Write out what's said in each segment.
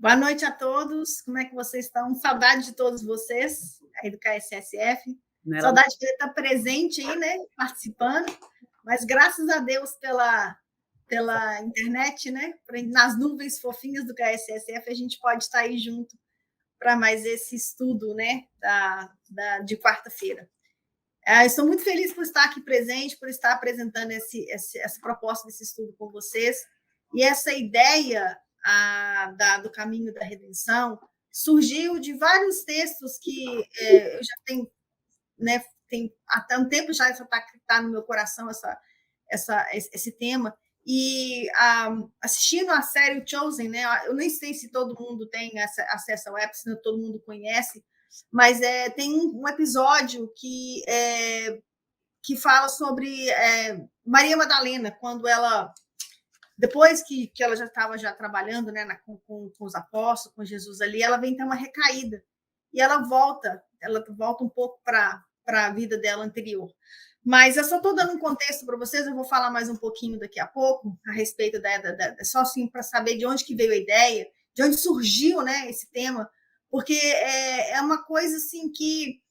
Boa noite a todos. Como é que vocês estão? Saudade de todos vocês aí do KSSF. Saudade de estar presente aí, né? Participando. Mas graças a Deus pela internet, né? Nas nuvens fofinhas do KSSF, a gente pode estar aí junto para mais esse estudo, né? De quarta-feira. Estou muito feliz por estar aqui presente, por estar apresentando essa proposta desse estudo com vocês. E essa ideia do caminho da redenção surgiu de vários textos que eu já tenho, né, até um tempo já está no meu coração esse tema. E assistindo a série Chosen, né, eu nem sei se todo mundo tem acesso ao app, se todo mundo conhece, mas tem um episódio que fala sobre Maria Madalena, quando ela, depois que ela já estava trabalhando, né, com os apóstolos, com Jesus ali, ela vem ter uma recaída e ela volta um pouco para a vida dela anterior. Mas eu só estou dando um contexto para vocês, eu vou falar mais um pouquinho daqui a pouco a respeito só assim para saber de onde que veio a ideia, de onde surgiu, né, esse tema, porque é uma coisa assim que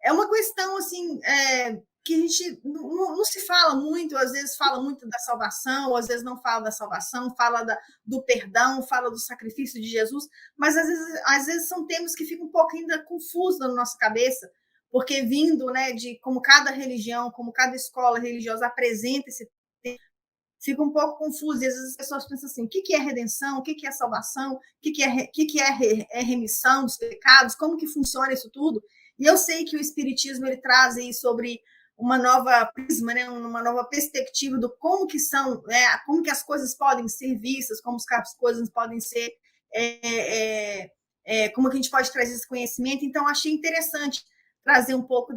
é uma questão assim que a gente não se fala muito, às vezes fala muito da salvação, às vezes não fala da salvação, fala do perdão, fala do sacrifício de Jesus, mas às vezes são temas que ficam um pouco ainda confusos na nossa cabeça, porque vindo, né, de como cada religião, como cada escola religiosa apresenta esse tema, fica um pouco confuso, e às vezes as pessoas pensam assim, o que é redenção, o que é salvação, o que é remissão dos pecados, como que funciona isso tudo? E eu sei que o Espiritismo ele traz aí sobre uma nova prisma, né, uma nova perspectiva do como que são, né, como que as coisas podem ser vistas, como as coisas podem ser, como que a gente pode trazer esse conhecimento. Então, achei interessante trazer um pouco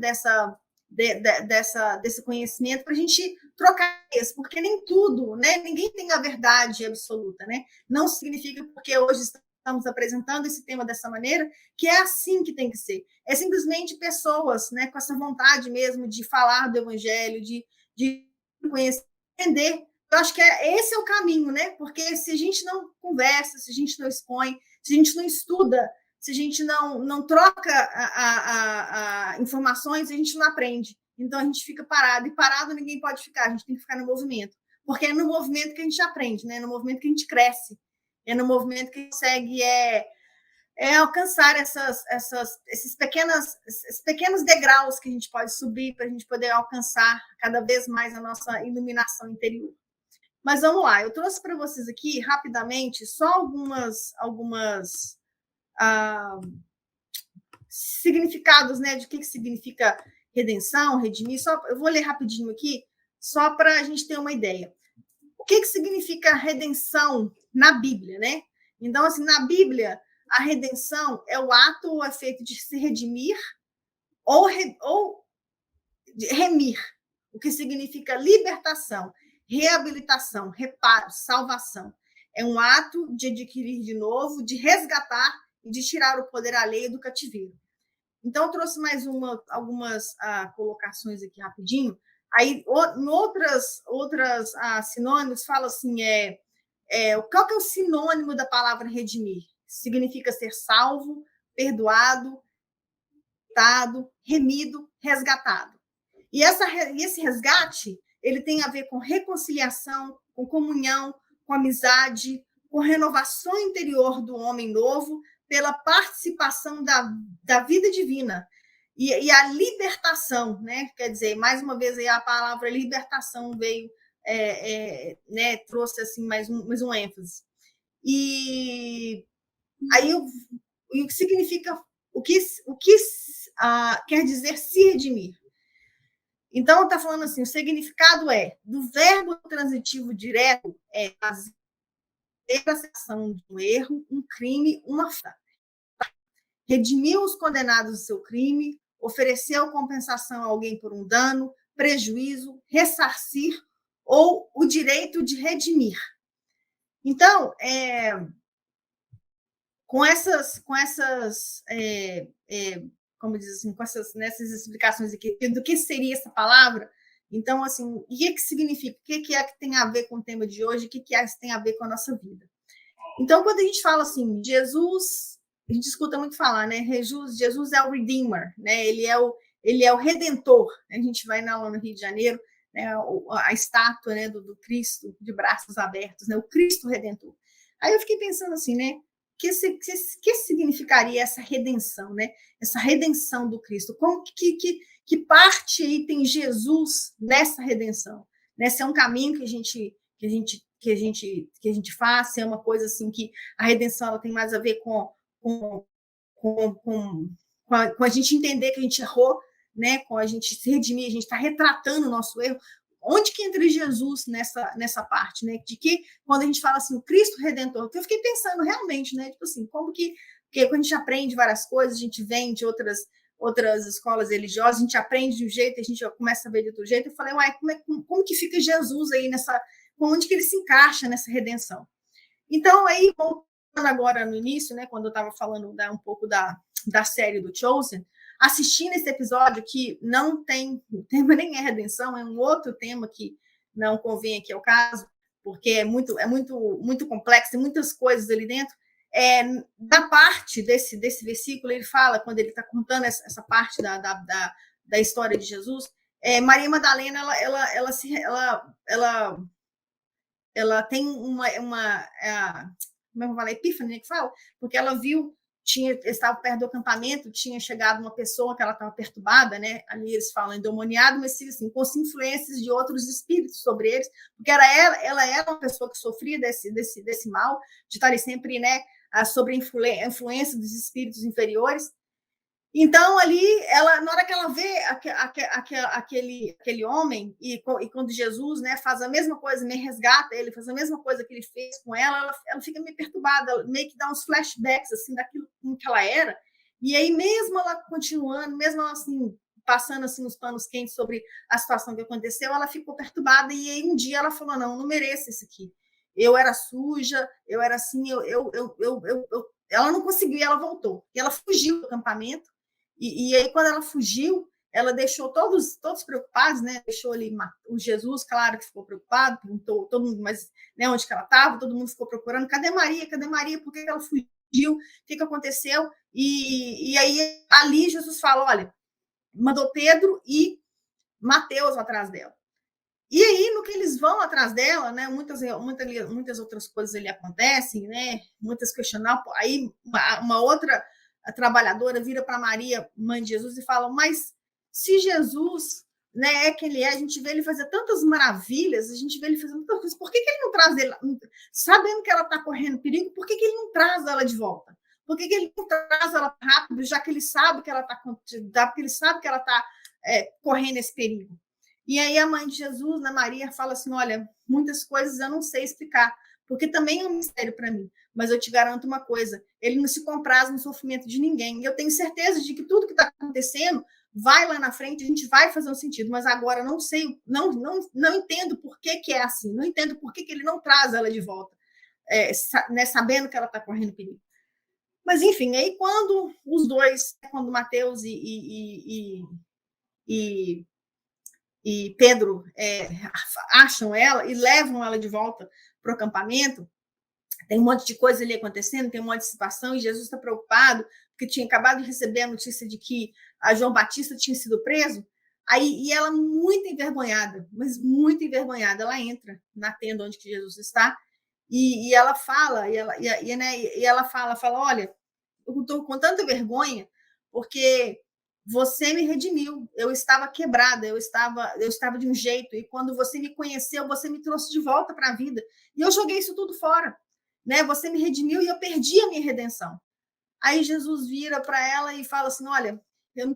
desse conhecimento para a gente trocar isso, porque nem tudo, né? Ninguém tem a verdade absoluta, né? Não significa porque hoje estamos apresentando esse tema dessa maneira que é assim que tem que ser. É simplesmente pessoas, né, com essa vontade mesmo de falar do evangelho, de conhecer, entender. Eu acho que esse é o caminho, né? Porque se a gente não conversa, se a gente não expõe, se a gente não estuda, se a gente não troca informações, a gente não aprende. Então, a gente fica parado. E parado ninguém pode ficar, a gente tem que ficar no movimento. Porque é no movimento que a gente aprende, né? É no movimento que a gente cresce. É no movimento que a gente consegue alcançar esses pequenos degraus que a gente pode subir para a gente poder alcançar cada vez mais a nossa iluminação interior. Mas vamos lá, eu trouxe para vocês aqui, rapidamente, só algumas significados, né, de que significa redenção, redimir. Eu vou ler rapidinho aqui, só para a gente ter uma ideia. O que significa redenção na Bíblia, né? Então, assim, na Bíblia, a redenção é o ato ou efeito de se redimir ou remir, o que significa libertação, reabilitação, reparo, salvação. É um ato de adquirir de novo, de resgatar e de tirar o poder alheio do cativeiro. Então, eu trouxe mais algumas colocações aqui rapidinho. Aí, em outras sinônimos, fala assim, qual que é o sinônimo da palavra redimir? Significa ser salvo, perdoado, remido, resgatado. E esse resgate, ele tem a ver com reconciliação, com comunhão, com amizade, com renovação interior do homem novo, pela participação da vida divina e a libertação, né? Quer dizer, mais uma vez aí a palavra libertação veio, né? Trouxe assim mais um ênfase. E aí o que significa, o que quer dizer se redimir? Então, está falando assim, o significado do verbo transitivo direto fazer a ação de um erro, um crime, uma falta. Redimir os condenados do seu crime, oferecer compensação a alguém por um dano, prejuízo, ressarcir ou o direito de redimir. Então, com essas como diz assim, nessas explicações aqui, do que seria essa palavra, então, assim, o que significa? O que é que tem a ver com o tema de hoje? O que tem a ver com a nossa vida? Então, quando a gente fala assim, Jesus, a gente escuta muito falar, né? Jesus é o Redeemer, né? Ele é o Redentor. A gente vai lá no Rio de Janeiro, né? A estátua, né, do Cristo de braços abertos, né? O Cristo Redentor. Aí eu fiquei pensando assim, né? Que significaria essa redenção, né? Essa redenção do Cristo? Como que parte aí tem Jesus nessa redenção? Né? Se é um caminho que a gente faz, é uma coisa assim que a redenção ela tem mais a ver com, com, com, com a gente entender que a gente errou, né? Com a gente se redimir, a gente está retratando o nosso erro. Onde que entra Jesus nessa parte, né? De que quando a gente fala assim, o Cristo Redentor, eu fiquei pensando realmente, né? Tipo assim, como que porque quando a gente aprende várias coisas, a gente vem de outras escolas religiosas, a gente aprende de um jeito, a gente já começa a ver de outro jeito. Eu falei, uai, como que fica Jesus aí onde que ele se encaixa nessa redenção? Então, aí, voltando agora no início, né, quando eu estava falando um pouco da série do Chosen, assistindo esse episódio que não tem, o tema nem é redenção, é um outro tema que não convém aqui ao caso, porque é muito complexo, tem muitas coisas ali dentro. Da parte desse versículo, ele fala, quando ele está contando essa parte da história de Jesus, Maria Madalena, ela tem como é que eu falo? Epífania, que fala, porque ela viu, estava perto do acampamento, tinha chegado uma pessoa que ela estava perturbada, né? Ali eles falam endemoniado, mas assim, com influências de outros espíritos sobre eles, porque ela era uma pessoa que sofria desse mal, de estar sempre, né, sobre a influência dos espíritos inferiores. Então, ali, na hora que ela vê aquele homem, e quando Jesus, né, faz a mesma coisa, me resgata ele, faz a mesma coisa que ele fez com ela fica meio perturbada, ela meio que dá uns flashbacks assim, daquilo que ela era. E aí, mesmo ela continuando, mesmo ela assim, passando assim, os panos quentes sobre a situação que aconteceu, ela ficou perturbada. E aí, um dia, ela falou: não mereço isso aqui. Eu era suja, eu era assim, ela não conseguiu, ela voltou. E ela fugiu do acampamento. E aí, quando ela fugiu, ela deixou todos preocupados, né? Deixou ali o Jesus, claro que ficou preocupado, perguntou todo mundo, mas né, onde que ela estava, todo mundo ficou procurando. Cadê Maria? Cadê Maria? Por que ela fugiu? O que aconteceu? E aí, ali, Jesus fala: olha, mandou Pedro e Mateus atrás dela. E aí, no que eles vão atrás dela, né? Muitas outras coisas ali acontecem, né? Muitas questionáveis. Aí, uma outra a trabalhadora vira para Maria, mãe de Jesus, e fala: mas se Jesus, né, é quem ele é, a gente vê ele fazer tantas maravilhas, a gente vê ele fazendo tantas coisas, por que ele não traz ela, sabendo que ela está correndo perigo, por que ele não traz ela de volta? Por que ele não traz ela rápido, já que ele sabe que ela está correndo esse perigo? E aí a mãe de Jesus, né, Maria, fala assim: olha, muitas coisas eu não sei explicar, porque também é um mistério para mim. Mas eu te garanto uma coisa: ele não se compraz no sofrimento de ninguém. E eu tenho certeza de que tudo que está acontecendo vai lá na frente, a gente vai fazer um sentido. Mas agora não sei, não entendo por que é assim, não entendo por que ele não traz ela de volta, né, sabendo que ela está correndo perigo. Mas, enfim, aí quando os dois, quando Mateus e Pedro acham ela e levam ela de volta para o acampamento, tem um monte de coisa ali acontecendo, tem um monte de situação, e Jesus está preocupado, porque tinha acabado de receber a notícia de que a João Batista tinha sido preso. Aí, e ela, muito envergonhada, mas muito envergonhada, ela entra na tenda onde que Jesus está, e ela fala, e ela fala, olha, eu estou com tanta vergonha, porque você me redimiu, eu estava quebrada, eu estava de um jeito, e quando você me conheceu, você me trouxe de volta para a vida, e eu joguei isso tudo fora, né? Você me redimiu e eu perdi a minha redenção. Aí Jesus vira para ela e fala assim: olha, eu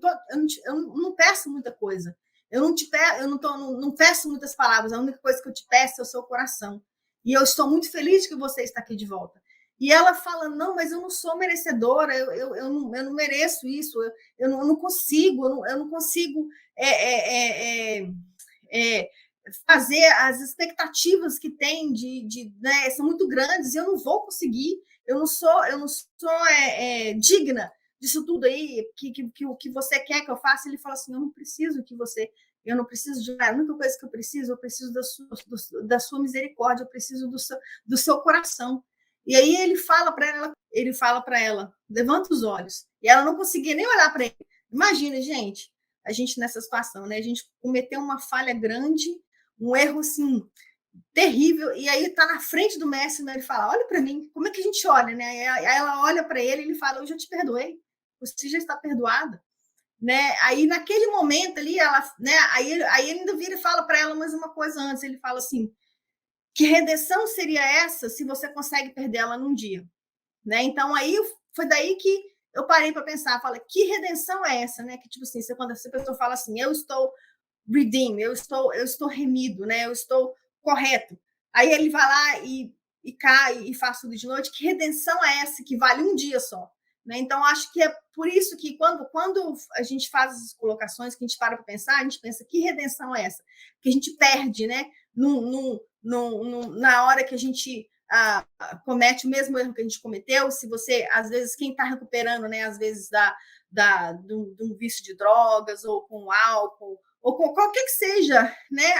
não peço muita coisa, eu não peço muitas palavras, a única coisa que eu te peço é o seu coração, e eu estou muito feliz que você está aqui de volta. E ela fala: não, mas eu não sou merecedora, eu não mereço isso, eu não consigo, eu não consigo fazer as expectativas que tem né, são muito grandes, e eu não vou conseguir, eu não sou digna disso tudo aí, o que você quer que eu faça. Ele fala assim: eu não preciso de a única coisa que eu preciso da sua misericórdia, eu preciso do seu coração. E aí ele fala para ela, levanta os olhos. E ela não conseguia nem olhar para ele. Imagina, gente, a gente nessa situação, né? A gente cometeu uma falha grande, um erro assim terrível, e aí tá na frente do mestre, né? Ele fala: olha para mim, como é que a gente olha, né? Aí ela olha para ele e ele fala: eu já te perdoei, você já está perdoada, né? Aí naquele momento ali, ela, né? Aí ele ainda vira e fala para ela mais uma coisa antes. Ele fala assim: que redenção seria essa se você consegue perder ela num dia, né? Então aí foi daí que eu parei para pensar, fala, que redenção é essa, né? Que tipo assim, quando essa pessoa fala assim, eu estou redeem, eu estou remido, né? Eu estou correto. Aí ele vai lá e cai e faz tudo de noite. Que redenção é essa que vale um dia só? Né? Então, acho que é por isso que quando a gente faz as colocações, que a gente para pensar, a gente pensa, que redenção é essa? Que a gente perde, né? Na hora que a gente comete o mesmo erro que a gente cometeu, se você, às vezes, quem está recuperando, né? Às vezes, de um vício de drogas, ou com álcool, ou com qualquer que seja, né,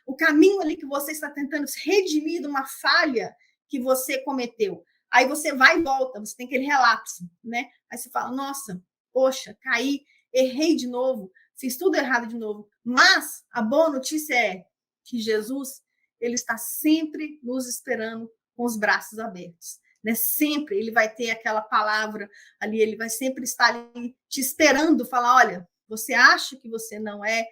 o caminho ali que você está tentando se redimir de uma falha que você cometeu. Aí você vai e volta, você tem aquele relapso, né? Aí você fala, nossa, poxa, caí, errei de novo, fiz tudo errado de novo. Mas a boa notícia é que Jesus, ele está sempre nos esperando com os braços abertos. Né? Sempre ele vai ter aquela palavra ali, ele vai sempre estar ali te esperando, falar, olha, você acha que você não é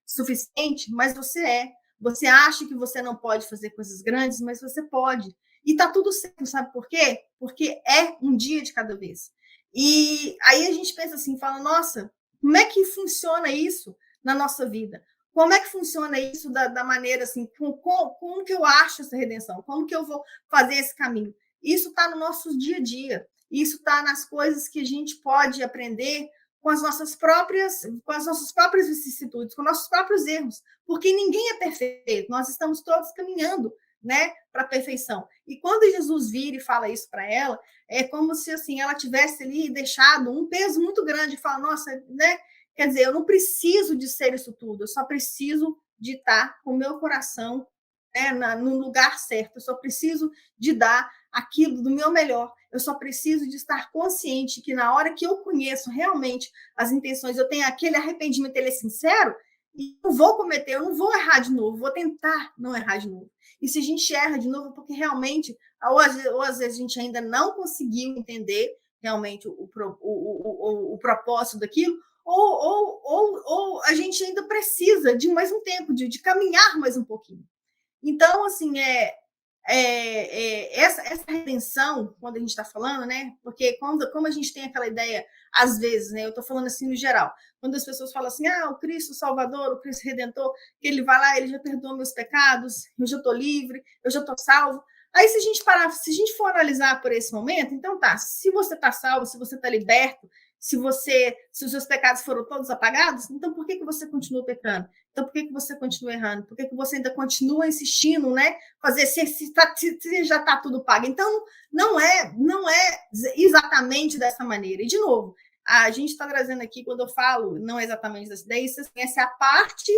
suficiente, mas você é. Você acha que você não pode fazer coisas grandes, mas você pode. E tá tudo certo, sabe por quê? Porque é um dia de cada vez. E aí a gente pensa assim, fala, nossa, como é que funciona isso na nossa vida? Como é que funciona isso da maneira assim, como que eu acho essa redenção? Como que eu vou fazer esse caminho? Isso está no nosso dia a dia. Isso está nas coisas que a gente pode aprender com as nossas próprias vicissitudes, com nossos próprios erros, porque ninguém é perfeito, nós estamos todos caminhando, né, para a perfeição. E quando Jesus vira e fala isso para ela, é como se assim ela tivesse ali deixado um peso muito grande e fala, nossa, né, quer dizer, eu não preciso de ser isso tudo, eu só preciso de estar com o meu coração, né, no lugar certo, eu só preciso de dar aquilo do meu melhor. Eu só preciso de estar consciente que na hora que eu conheço realmente as intenções, eu tenho aquele arrependimento, ele é sincero, e não vou cometer, eu não vou errar de novo, vou tentar não errar de novo. E se a gente erra de novo, porque realmente, ou às vezes a gente ainda não conseguiu entender realmente o propósito daquilo, ou a gente ainda precisa de mais um tempo, de caminhar mais um pouquinho. Então, assim, essa redenção, quando a gente está falando, né? Porque como a gente tem aquela ideia, às vezes, né? Eu estou falando assim no geral, quando as pessoas falam assim, o Cristo Salvador, o Cristo Redentor, que ele vai lá, ele já perdoou meus pecados, eu já estou livre, eu já estou salvo. Aí, se a gente for analisar por esse momento, então tá, se você está salvo, se você está liberto, se os seus pecados foram todos apagados, então por que você continua pecando? Então por que você continua errando? Por que você ainda continua insistindo, né? Fazer se já está tudo pago. Então, não é exatamente dessa maneira. E, de novo, a gente está trazendo aqui, quando eu falo não é exatamente dessa ideia, essa é a parte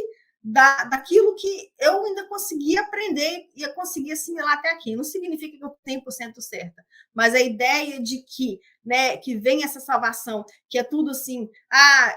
daquilo que eu ainda consegui aprender e eu consegui assimilar até aqui. Não significa que eu estou 100% certa, mas a ideia de que, né, que vem essa salvação, que é tudo assim,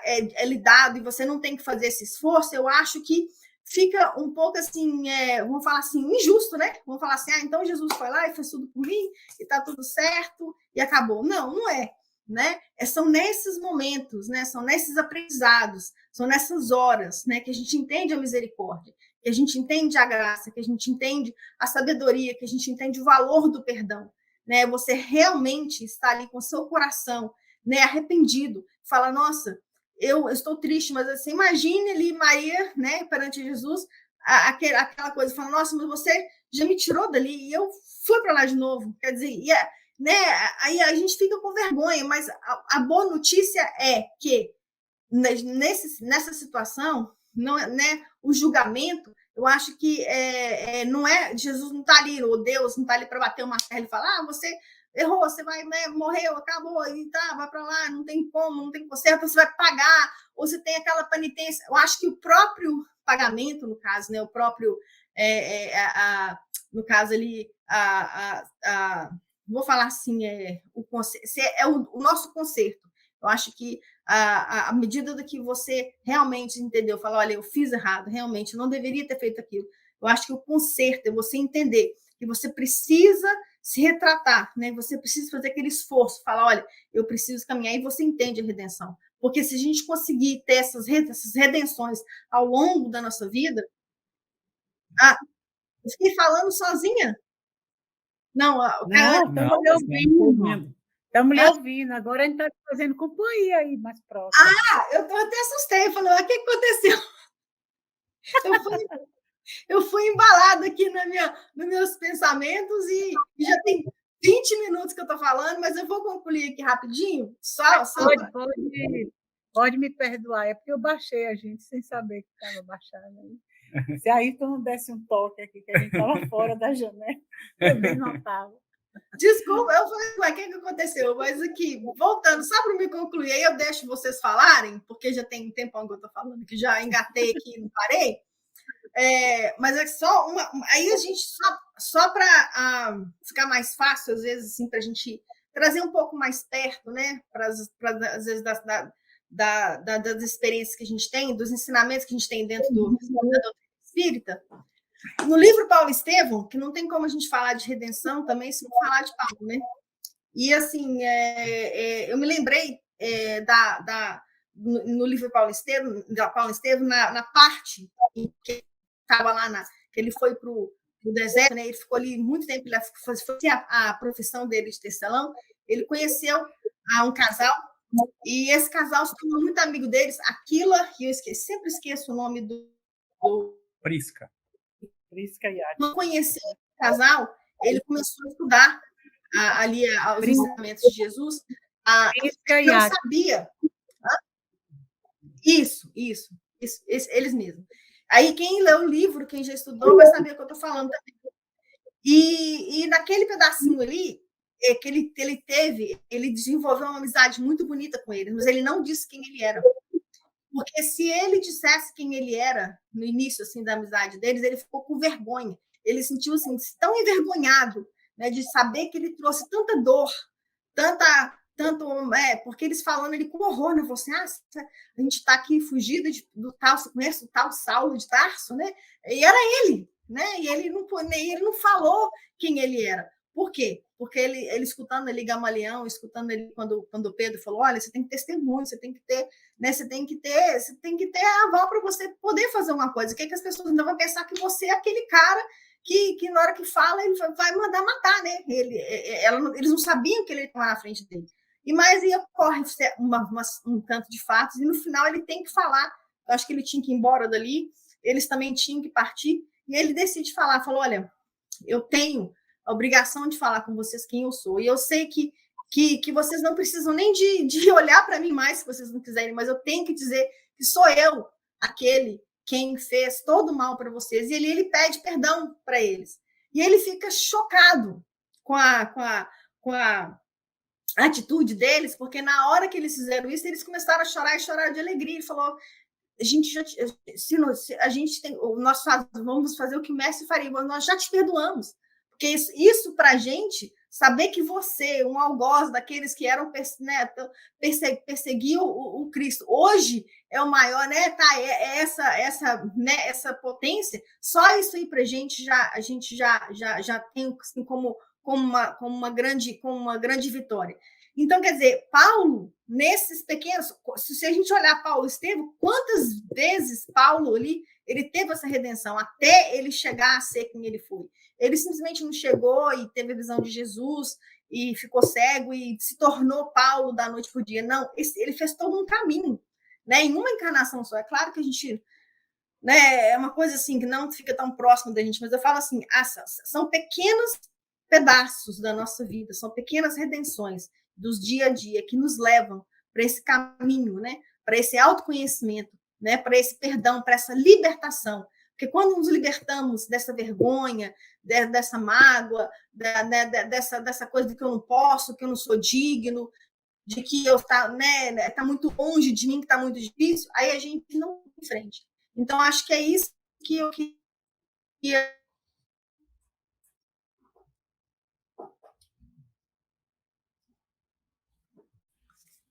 é lidado e você não tem que fazer esse esforço, eu acho que fica um pouco assim, vamos falar assim, injusto, né? Vamos falar assim, então Jesus foi lá e fez tudo por mim, e tá tudo certo, e acabou. Não, não é, né? São nesses momentos, né? São nesses aprendizados, são nessas horas, né? Que a gente entende a misericórdia, que a gente entende a graça, que a gente entende a sabedoria, que a gente entende o valor do perdão, né? Você realmente está ali com o seu coração, né? Arrependido, fala, nossa, eu estou triste, mas assim, imagine ali Maria, né, perante Jesus, aquela coisa, falando, nossa, mas você já me tirou dali e eu fui para lá de novo. Quer dizer, né, aí a gente fica com vergonha, mas a boa notícia é que nessa situação, não, né, o julgamento, eu acho que não é, Jesus não está ali, ou Deus não está ali para bater uma terra e falar, você errou, você vai, né, morreu, acabou, e tá, vai para lá, não tem como, não tem conserto, você vai pagar, ou você tem aquela penitência. Eu acho que o próprio pagamento, no caso, né, o próprio, no caso ali, vou falar assim, o nosso conserto. Eu acho que à medida do que você realmente entendeu, fala, olha, eu fiz errado, realmente, eu não deveria ter feito aquilo. Eu acho que o conserto é você entender que você precisa se retratar, né? Você precisa fazer aquele esforço, falar, olha, eu preciso caminhar, e você entende a redenção. Porque se a gente conseguir ter essas redenções ao longo da nossa vida... eu fiquei falando sozinha? Não, estamos lhe ouvindo. Estamos lhe ouvindo. Agora a gente está fazendo companhia aí mais próximo. Eu até assustei. Eu falei, o que aconteceu? Eu fui embalada aqui nos meus pensamentos e já tem 20 minutos que eu estou falando, mas eu vou concluir aqui rapidinho. Pode me perdoar, é porque eu baixei a gente sem saber que estava baixando. Se a Ayrton não desse um toque aqui, que a gente estava fora da janela, eu bem notava. Desculpa, eu falei, o que aconteceu? Mas aqui, voltando, só para me concluir, aí eu deixo vocês falarem, porque já tem um tempão que eu estou falando, que já engatei aqui e não parei. Mas é só uma. Aí a gente, só para ficar mais fácil, às vezes, assim, para a gente trazer um pouco mais perto, né? Às vezes, das experiências que a gente tem, dos ensinamentos que a gente tem dentro da doutrina espírita. No livro Paulo Estevão, que não tem como a gente falar de redenção também se não falar de Paulo, né? E, assim, eu me lembrei no livro Paulo Estevão, na parte que estava lá, que ele foi para o deserto, né? Ele ficou ali muito tempo, ele foi a profissão dele de tecelão. Ele conheceu um casal, e esse casal se tornou muito amigo deles. Aquila, que eu sempre esqueço o nome do... Prisca Iade. Não conhecia o casal, ele começou a estudar ali os ensinamentos de Jesus. Ele não sabia. Isso, eles mesmos. Aí, quem lê o livro, quem já estudou, vai saber o que eu estou falando também. E naquele pedacinho ali, que ele teve, ele desenvolveu uma amizade muito bonita com eles, mas ele não disse quem ele era. Porque se ele dissesse quem ele era, no início assim, da amizade deles, ele ficou com vergonha. Ele sentiu assim, tão envergonhado, né, de saber que ele trouxe tanta dor, porque eles falando ele com horror, né? Você, a gente está aqui fugido do tal, você conhece o tal Saulo de Tarso, né? E era ele, né? E ele não falou quem ele era. Por quê? Porque ele escutando ele Gamaliel, escutando ele quando Pedro falou, olha, você tem que ter testemunho, você tem que ter, né? Você tem que ter aval para você poder fazer uma coisa. O que as pessoas ainda vão pensar que você é aquele cara que na hora que fala ele vai mandar matar, né? Eles não sabiam que ele estava na frente dele. Mas aí ocorre um tanto de fatos, e no final ele tem que falar. Eu acho que ele tinha que ir embora dali, eles também tinham que partir, e ele decide falar, falou, olha, eu tenho a obrigação de falar com vocês quem eu sou, e eu sei que vocês não precisam nem de olhar para mim mais, se vocês não quiserem, mas eu tenho que dizer que sou eu aquele quem fez todo o mal para vocês, e ele pede perdão para eles. E ele fica chocado com a atitude deles, porque na hora que eles fizeram isso, eles começaram a chorar de alegria. Ele falou, nós vamos fazer o que o mestre faria, nós já te perdoamos. Porque isso para a gente, saber que você, um algoz daqueles que eram, né, perseguiam o Cristo, hoje é o maior, né? Essa potência, só isso aí para a gente já tem assim, como uma grande vitória. Então, quer dizer, Paulo, nesses pequenos... Se a gente olhar Paulo Estevão, quantas vezes Paulo ali, ele teve essa redenção, até ele chegar a ser quem ele foi. Ele simplesmente não chegou e teve a visão de Jesus e ficou cego e se tornou Paulo da noite para o dia. Não, ele fez todo um caminho, né? Em uma encarnação só. É claro que a gente... né, é uma coisa assim que não fica tão próximo da gente, mas eu falo assim, são pequenos pedaços da nossa vida, são pequenas redenções dos dia a dia que nos levam para esse caminho, né? Para esse autoconhecimento, né? Para esse perdão, para essa libertação. Porque quando nos libertamos dessa vergonha, dessa mágoa, dessa coisa de que eu não posso, que eu não sou digno, de que eu tá muito longe de mim, que está muito difícil, aí a gente não vai em frente. Então, acho que é isso que eu queria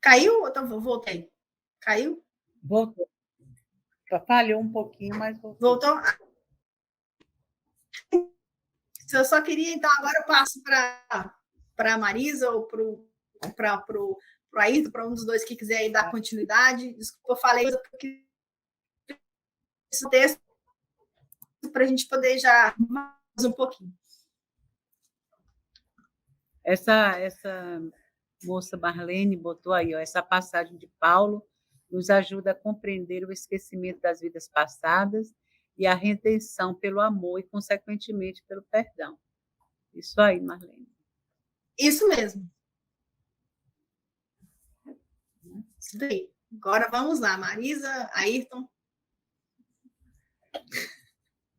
Caiu? Então, voltei. Caiu? Voltou. Falhou um pouquinho, mas voltou. Voltou? Eu só queria, então, agora eu passo para a Marisa ou para o Ayrton, para um dos dois que quiser aí dar continuidade. Desculpa, eu falei porque esse texto para a gente poder já mais um pouquinho. Essa moça Marlene botou aí, ó, essa passagem de Paulo nos ajuda a compreender o esquecimento das vidas passadas e a redenção pelo amor e, consequentemente, pelo perdão. Isso aí, Marlene. Isso mesmo. Isso daí. Agora vamos lá, Marisa, Ayrton.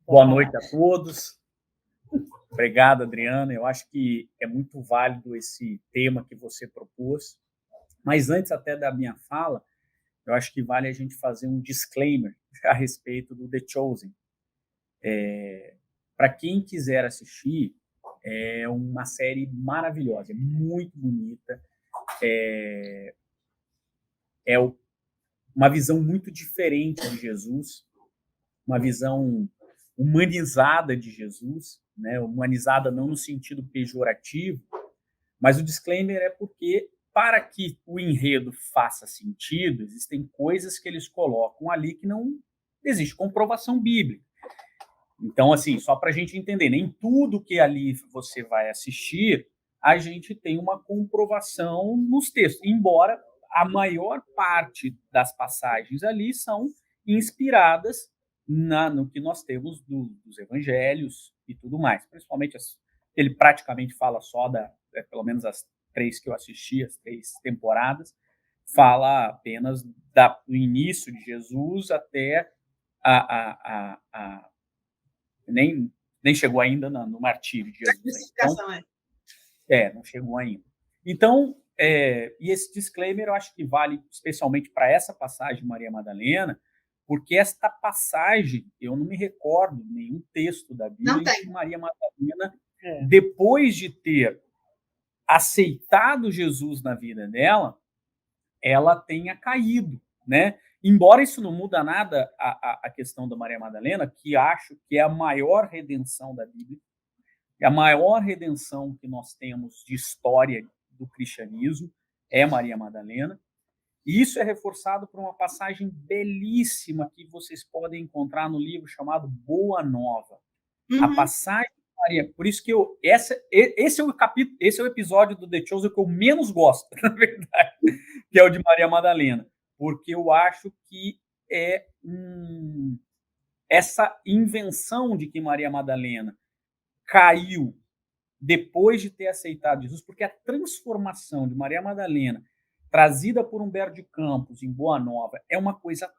Boa noite a todos. Obrigado, Adriana. Eu acho que é muito válido esse tema que você propôs. Mas antes até da minha fala, eu acho que vale a gente fazer um disclaimer a respeito do The Chosen. Para quem quiser assistir, é uma série maravilhosa, é muito bonita. Uma visão muito diferente de Jesus, uma visão humanizada de Jesus, né? Humanizada não no sentido pejorativo, mas o disclaimer é porque, para que o enredo faça sentido, existem coisas que eles colocam ali que não existe comprovação bíblica. Então, assim, só para a gente entender, nem tudo que ali você vai assistir, a gente tem uma comprovação nos textos, embora a maior parte das passagens ali são inspiradas no que nós temos dos evangelhos e tudo mais. Principalmente, ele praticamente fala só pelo menos as 3 que eu assisti, as 3 temporadas, fala apenas do início de Jesus até nem chegou ainda no martírio de Jesus. Então, não chegou ainda. Então, e esse disclaimer eu acho que vale especialmente para essa passagem de Maria Madalena, porque esta passagem, eu não me recordo nenhum texto da Bíblia em que Maria Madalena, depois de ter aceitado Jesus na vida dela, ela tenha caído, né? Embora isso não muda nada a questão da Maria Madalena, que acho que é a maior redenção da Bíblia, é a maior redenção que nós temos de história do cristianismo, é Maria Madalena. E isso é reforçado por uma passagem belíssima que vocês podem encontrar no livro chamado Boa Nova. Uhum. A passagem de Maria, por isso que esse é o episódio do The Chosen que eu menos gosto, na verdade, que é o de Maria Madalena, porque eu acho que é essa invenção de que Maria Madalena caiu depois de ter aceitado Jesus, porque a transformação de Maria Madalena trazida por Humberto de Campos em Boa Nova é uma coisa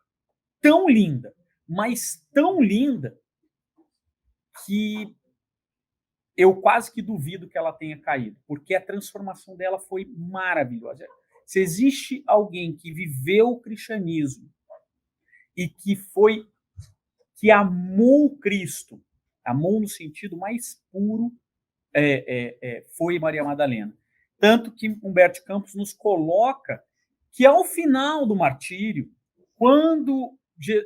tão linda, mas tão linda, que eu quase que duvido que ela tenha caído, porque a transformação dela foi maravilhosa. Se existe alguém que viveu o cristianismo e que amou Cristo, amou no sentido mais puro, foi Maria Madalena. Tanto que Humberto de Campos nos coloca que ao final do martírio, quando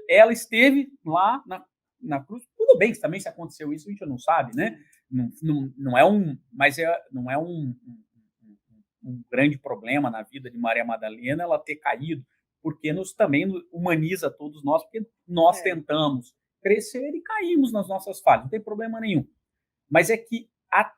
ela esteve lá na cruz, tudo bem, também se aconteceu isso, a gente não sabe, né? Não é um grande problema na vida de Maria Madalena ela ter caído, porque também humaniza todos nós, porque nós tentamos crescer e caímos nas nossas falhas, não tem problema nenhum. Mas é que a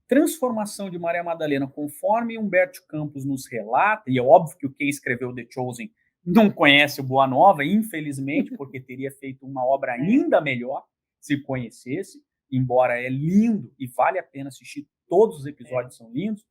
transformação de Maria Madalena, conforme Humberto Campos nos relata, e é óbvio que quem escreveu The Chosen não conhece o Boa Nova, infelizmente, porque teria feito uma obra ainda melhor se conhecesse, embora é lindo e vale a pena assistir, todos os episódios são lindos.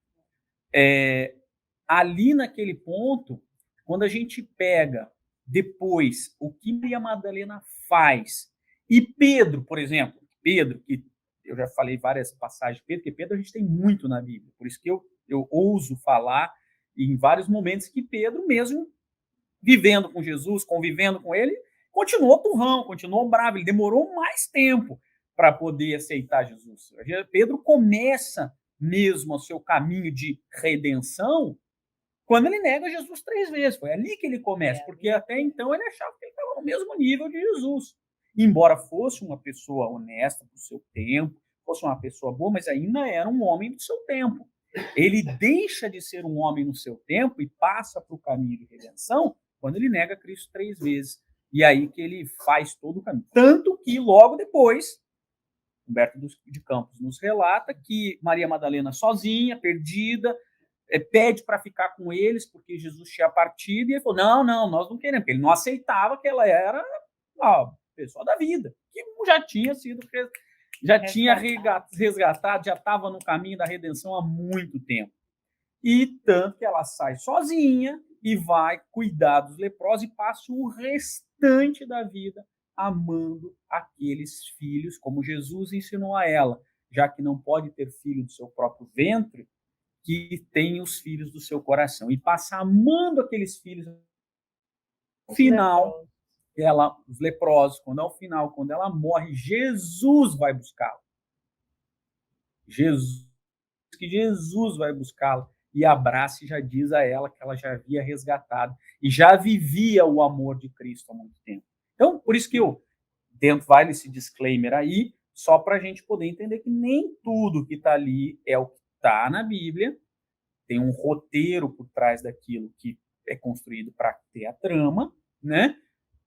Ali naquele ponto, quando a gente pega depois o que Maria Madalena faz, e Pedro, por exemplo, que eu já falei várias passagens de Pedro, porque Pedro a gente tem muito na Bíblia, por isso que eu ouso falar em vários momentos que Pedro, mesmo vivendo com Jesus, convivendo com ele, continuou turrão, continuou bravo, ele demorou mais tempo para poder aceitar Jesus. Pedro começa mesmo o seu caminho de redenção quando ele nega Jesus 3 vezes. Foi ali que ele começa, porque até então ele achava que ele estava no mesmo nível de Jesus. Embora fosse uma pessoa honesta do seu tempo, fosse uma pessoa boa, mas ainda era um homem do seu tempo. Ele deixa de ser um homem no seu tempo e passa para o caminho de redenção quando ele nega Cristo 3 vezes. E aí que ele faz todo o caminho. Tanto que logo depois, Humberto de Campos nos relata que Maria Madalena sozinha, perdida, pede para ficar com eles porque Jesus tinha partido, e ele falou, não, nós não queremos, porque ele não aceitava que ela era a pessoa da vida, que já tinha sido resgatado, já estava no caminho da redenção há muito tempo. E tanto que ela sai sozinha e vai cuidar dos leprosos e passa o restante da vida amando aqueles filhos, como Jesus ensinou a ela, já que não pode ter filho do seu próprio ventre, que tem os filhos do seu coração. E passa amando aqueles filhos. No final, os leprosos, quando ao final, quando ela morre, Jesus vai buscá-la. Jesus vai buscá-la e abraça e já diz a ela que ela já havia resgatado e já vivia o amor de Cristo há muito tempo. Então, por isso que vale esse disclaimer aí, só para a gente poder entender que nem tudo que está ali é o que está na Bíblia, tem um roteiro por trás daquilo que é construído para ter a trama, né?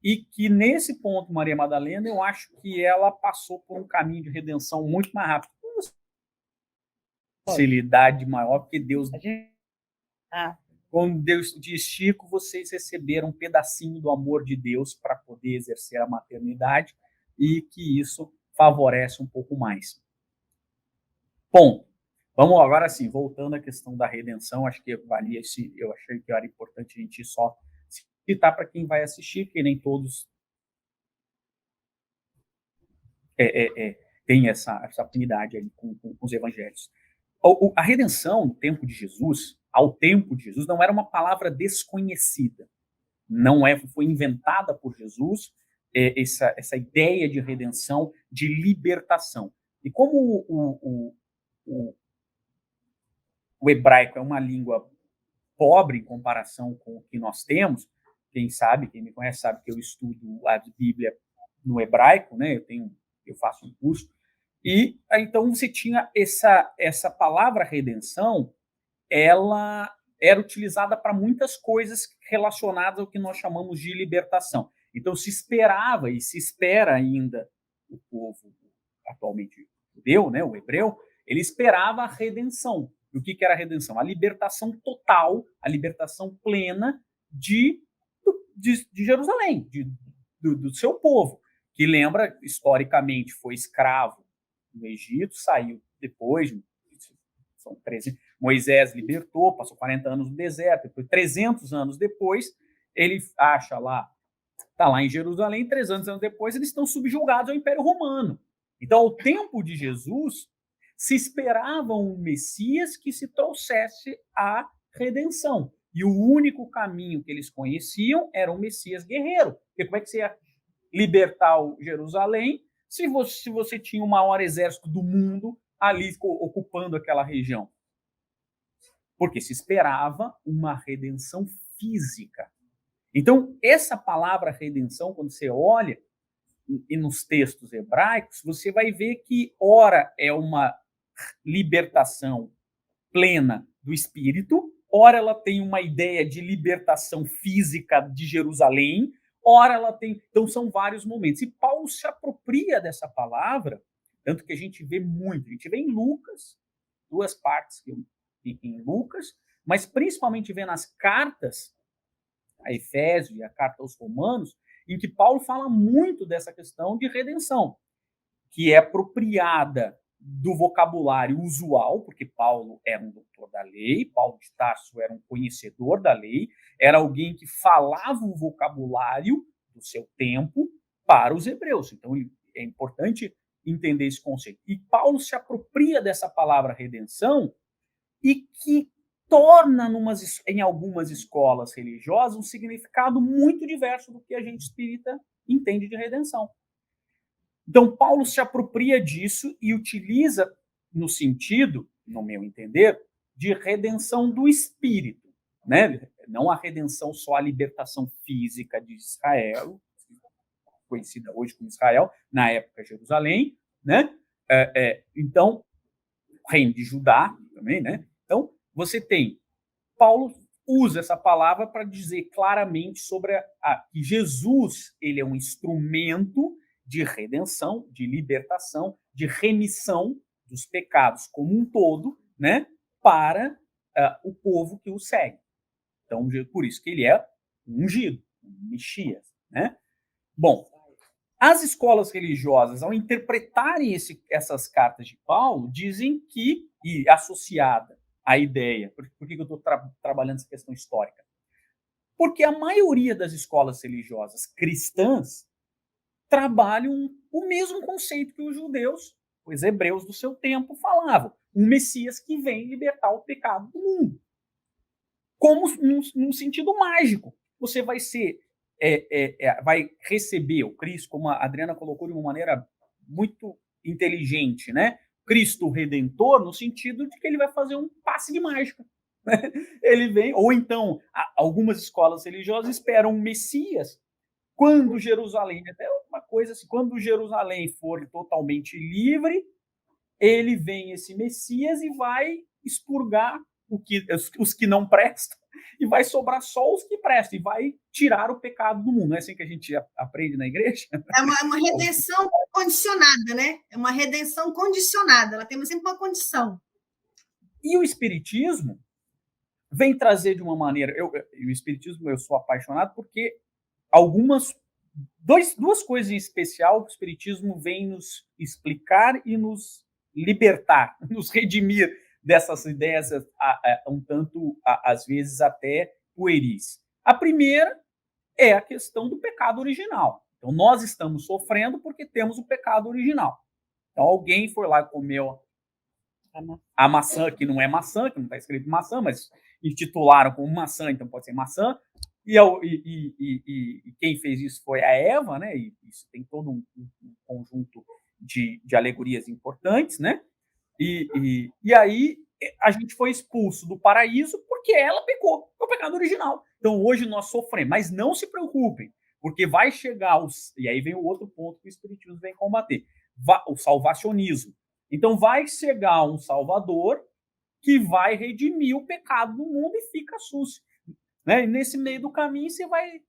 E que nesse ponto, Maria Madalena, eu acho que ela passou por um caminho de redenção muito mais rápido. Facilidade maior, porque Deus... Quando Deus diz, Chico, vocês receberam um pedacinho do amor de Deus para poder exercer a maternidade e que isso favorece um pouco mais. Bom, vamos agora sim, voltando à questão da redenção, acho que eu achei que era importante a gente só citar para quem vai assistir, que nem todos têm essa afinidade ali com os evangelhos. A redenção no tempo de Jesus, ao tempo de Jesus, não era uma palavra desconhecida. Foi inventada por Jesus essa ideia de redenção, de libertação. E como o hebraico é uma língua pobre em comparação com o que nós temos, quem me conhece sabe que eu estudo a Bíblia no hebraico, né? Eu faço um curso. E então você tinha essa palavra redenção, ela era utilizada para muitas coisas relacionadas ao que nós chamamos de libertação. Então se esperava e se espera ainda o povo atualmente judeu, né, o hebreu, ele esperava a redenção. E o que era a redenção? A libertação total, a libertação plena de Jerusalém, do seu povo, que lembra, historicamente, foi escravo no Egito, saiu depois, são 13, Moisés libertou, passou 40 anos no deserto, depois 300 anos depois, ele acha lá, está lá em Jerusalém, 300 anos depois, eles estão subjugados ao Império Romano. Então, ao tempo de Jesus, se esperava um Messias que se trouxesse a redenção. E o único caminho que eles conheciam era o Messias guerreiro. Porque como é que você ia libertar o Jerusalém se você tinha o maior exército do mundo ali ocupando aquela região? Porque se esperava uma redenção física. Então, essa palavra redenção, quando você olha e nos textos hebraicos, você vai ver que, ora, é uma libertação plena do espírito, ora ela tem uma ideia de libertação física de Jerusalém, ora ela tem... Então, são vários momentos. E Paulo se apropria dessa palavra, tanto que a gente vê muito. A gente vê em Lucas, 2 partes em Lucas, mas principalmente vê nas cartas, a Efésios e a carta aos Romanos, em que Paulo fala muito dessa questão de redenção, que é apropriada do vocabulário usual, porque Paulo era um doutor da lei, Paulo de Tarso era um conhecedor da lei, era alguém que falava o vocabulário do seu tempo para os hebreus. Então, é importante entender esse conceito. E Paulo se apropria dessa palavra redenção e que torna em algumas escolas religiosas um significado muito diverso do que a gente espírita entende de redenção. Então, Paulo se apropria disso e utiliza no sentido, no meu entender, de redenção do espírito. né? Não a redenção, só a libertação física de Israel, conhecida hoje como Israel, na época Jerusalém, né? Então, reino de Judá também, né? Então, você tem, Paulo usa essa palavra para dizer claramente sobre que Jesus, ele é um instrumento de redenção, de libertação, de remissão dos pecados como um todo, né? Para o povo que o segue. Então, por isso que ele é ungido, um Messias, né? Bom, as escolas religiosas, ao interpretarem essas cartas de Paulo, dizem que, e associada à ideia, por que eu estou trabalhando essa questão histórica? Porque a maioria das escolas religiosas cristãs trabalham o mesmo conceito que os judeus, os hebreus do seu tempo falavam, um Messias que vem libertar o pecado do mundo. Como num sentido mágico. Você vai ser vai receber o Cristo, como a Adriana colocou de uma maneira muito inteligente, né? Cristo Redentor, no sentido de que ele vai fazer um passe de mágica. Né? Ele vem, ou então, algumas escolas religiosas esperam um Messias quando Jerusalém, até uma coisa assim, quando Jerusalém for totalmente livre, ele vem, esse Messias, e vai expurgar os que não prestam, e vai sobrar só os que prestam, e vai tirar o pecado do mundo. Não é assim que a gente aprende na igreja? É uma redenção condicionada, né? É uma redenção condicionada, ela tem sempre uma condição. E o Espiritismo vem trazer de uma maneira... o Espiritismo, eu sou apaixonado porque duas coisas em especial que o Espiritismo vem nos explicar e nos libertar, nos redimir dessas ideias um tanto, às vezes, até pueris. A primeira é a questão do pecado original. Então, nós estamos sofrendo porque temos o pecado original. Então, alguém foi lá e comeu a maçã, que não é maçã, que não está escrito maçã, mas intitularam como maçã, então pode ser maçã. E quem fez isso foi a Eva, né? E isso tem todo um conjunto de alegorias importantes, né? E aí a gente foi expulso do paraíso porque ela pecou, é o pecado original. Então hoje nós sofremos, mas não se preocupem, porque vai chegar e aí vem o outro ponto que o Espiritismo vem combater, o salvacionismo. Então vai chegar um Salvador que vai redimir o pecado do mundo e fica sucio. Né? E nesse meio do caminho você vai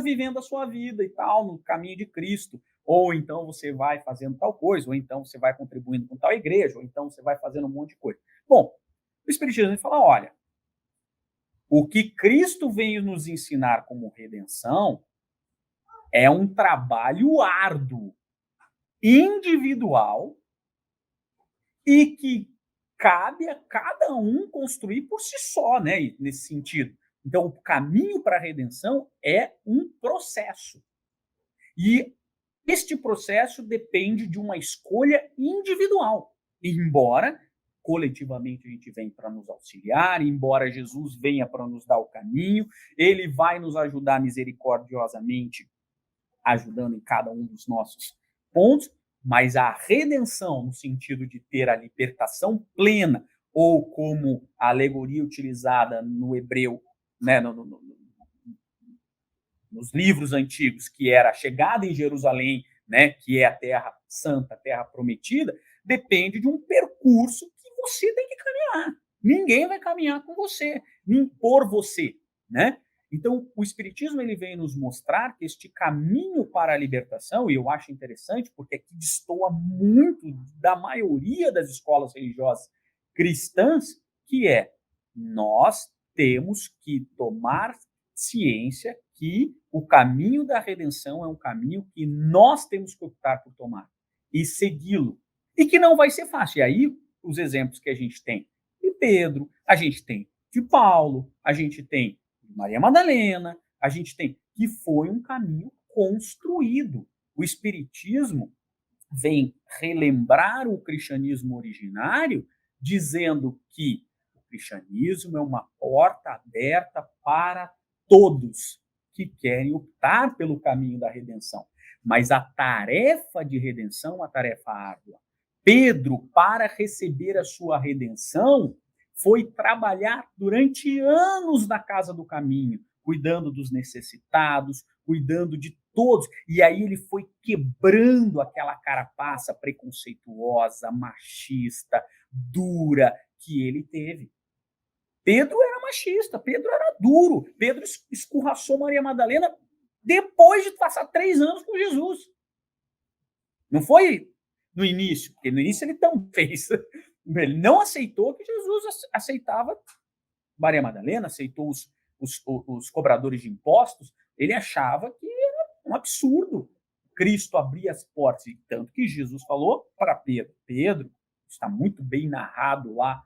vivendo a sua vida e tal, no caminho de Cristo. Ou então você vai fazendo tal coisa, ou então você vai contribuindo com tal igreja, ou então você vai fazendo um monte de coisa. Bom, o Espiritismo fala, olha, o que Cristo veio nos ensinar como redenção é um trabalho árduo, individual, e que cabe a cada um construir por si só, né, nesse sentido. Então, o caminho para a redenção é um processo. E este processo depende de uma escolha individual. Embora, coletivamente, a gente venha para nos auxiliar, embora Jesus venha para nos dar o caminho, ele vai nos ajudar misericordiosamente, ajudando em cada um dos nossos pontos, mas a redenção, no sentido de ter a libertação plena, ou como a alegoria utilizada no hebreu, né, nos livros antigos, que era a chegada em Jerusalém, né, que é a terra santa, a terra prometida, depende de um percurso que você tem que caminhar. Ninguém vai caminhar com você, nem por você, né? Então, o Espiritismo ele vem nos mostrar que este caminho para a libertação, e eu acho interessante porque aqui destoa muito da maioria das escolas religiosas cristãs, que é nós temos que tomar ciência que o caminho da redenção é um caminho que nós temos que optar por tomar e segui-lo. E que não vai ser fácil. E aí, os exemplos que a gente tem de Pedro, a gente tem de Paulo, a gente tem de Maria Madalena, a gente tem que foi um caminho construído. O Espiritismo vem relembrar o cristianismo originário, dizendo que o cristianismo é uma porta aberta para todos que querem optar pelo caminho da redenção. Mas a tarefa de redenção é uma tarefa árdua. Pedro, para receber a sua redenção, foi trabalhar durante anos na casa do caminho, cuidando dos necessitados, cuidando de todos. E aí ele foi quebrando aquela carapaça preconceituosa, machista, dura que ele teve. Pedro era machista, Pedro era duro, Pedro escorraçou Maria Madalena depois de passar 3 anos com Jesus. Não foi no início, porque no início ele também fez. Ele não aceitou que Jesus aceitava Maria Madalena, aceitou os cobradores de impostos. Ele achava que era um absurdo Cristo abrir as portas. E tanto que Jesus falou para Pedro, Pedro, está muito bem narrado lá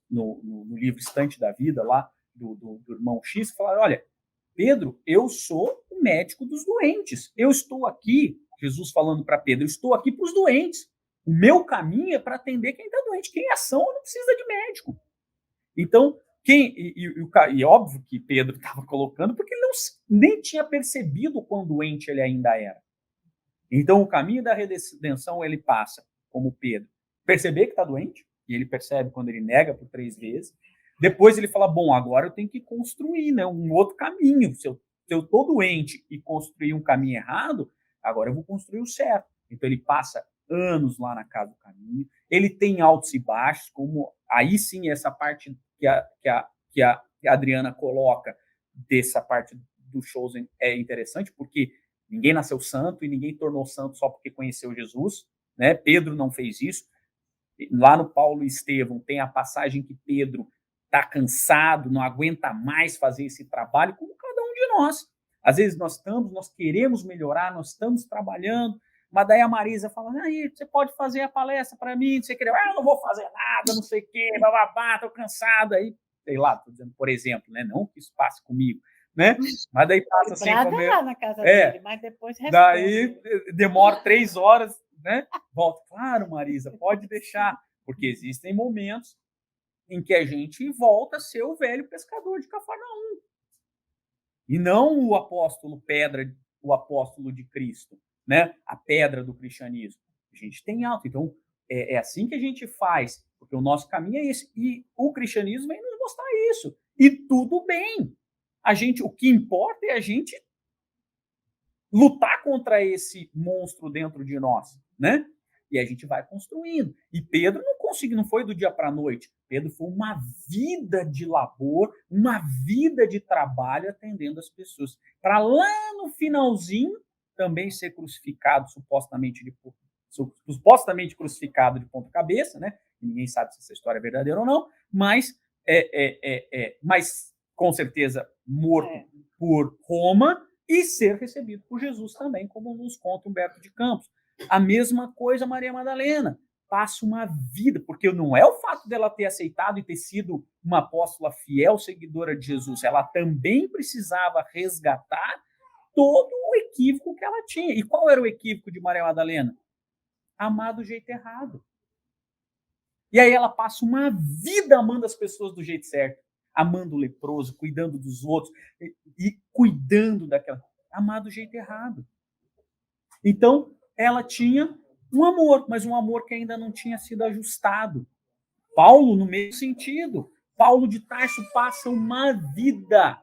no livro Estante da Vida, lá do irmão X, falaram, olha, Pedro, eu sou o médico dos doentes. Eu estou aqui, Jesus falando para Pedro, eu estou aqui para os doentes. O meu caminho é para atender quem está doente. Quem é são não precisa de médico. Então, e óbvio que Pedro estava colocando, porque ele nem tinha percebido quão doente ele ainda era. Então, o caminho da redenção, ele passa, como Pedro, perceber que está doente, e ele percebe quando ele nega por 3 vezes. Depois ele fala, bom, agora eu tenho que construir, né, um outro caminho. Se eu estou doente e construir um caminho errado, agora eu vou construir o certo. Então ele passa anos lá na casa do caminho. Ele tem altos e baixos, como aí sim essa parte que a Adriana coloca dessa parte do Chosen é interessante, porque ninguém nasceu santo e ninguém tornou santo só porque conheceu Jesus, né? Pedro não fez isso. Lá no Paulo e Estevão tem a passagem que Pedro está cansado, não aguenta mais fazer esse trabalho, como cada um de nós. Às vezes nós queremos melhorar, nós estamos trabalhando, mas daí a Marisa fala, aí, você pode fazer a palestra para mim, você quer, eu não vou fazer nada, não sei o quê, bababá, estou cansado, aí, sei lá, estou dizendo, por exemplo, né? Não que isso passe comigo, né? Mas daí passa assim, lá na casa dele, mas depois responde. Daí demora 3 horas, né? Volta, claro, Marisa, pode deixar, porque existem momentos em que a gente volta a ser o velho pescador de Cafarnaum. E não o apóstolo pedra, o apóstolo de Cristo, né? A pedra do cristianismo. A gente tem alto. Então, é assim que a gente faz, porque o nosso caminho é esse. E o cristianismo vem nos mostrar isso. E tudo bem. O que importa é a gente lutar contra esse monstro dentro de nós, né? E a gente vai construindo. E Pedro não foi do dia para a noite. Pedro foi uma vida de labor, uma vida de trabalho atendendo as pessoas. Para lá no finalzinho também ser crucificado, supostamente crucificado de ponta cabeça, né? Ninguém sabe se essa história é verdadeira ou não, mas com certeza morto por Roma e ser recebido por Jesus também, como nos conta Humberto de Campos. A mesma coisa Maria Madalena, passa uma vida, porque não é o fato dela ter aceitado e ter sido uma apóstola fiel, seguidora de Jesus, ela também precisava resgatar todo o equívoco que ela tinha. E qual era o equívoco de Maria Madalena? Amar do jeito errado. E aí ela passa uma vida amando as pessoas do jeito certo, amando o leproso, cuidando dos outros e cuidando daquela... Amar do jeito errado. Então, ela tinha um amor, mas um amor que ainda não tinha sido ajustado. Paulo, no mesmo sentido. Paulo de Tarso passa uma vida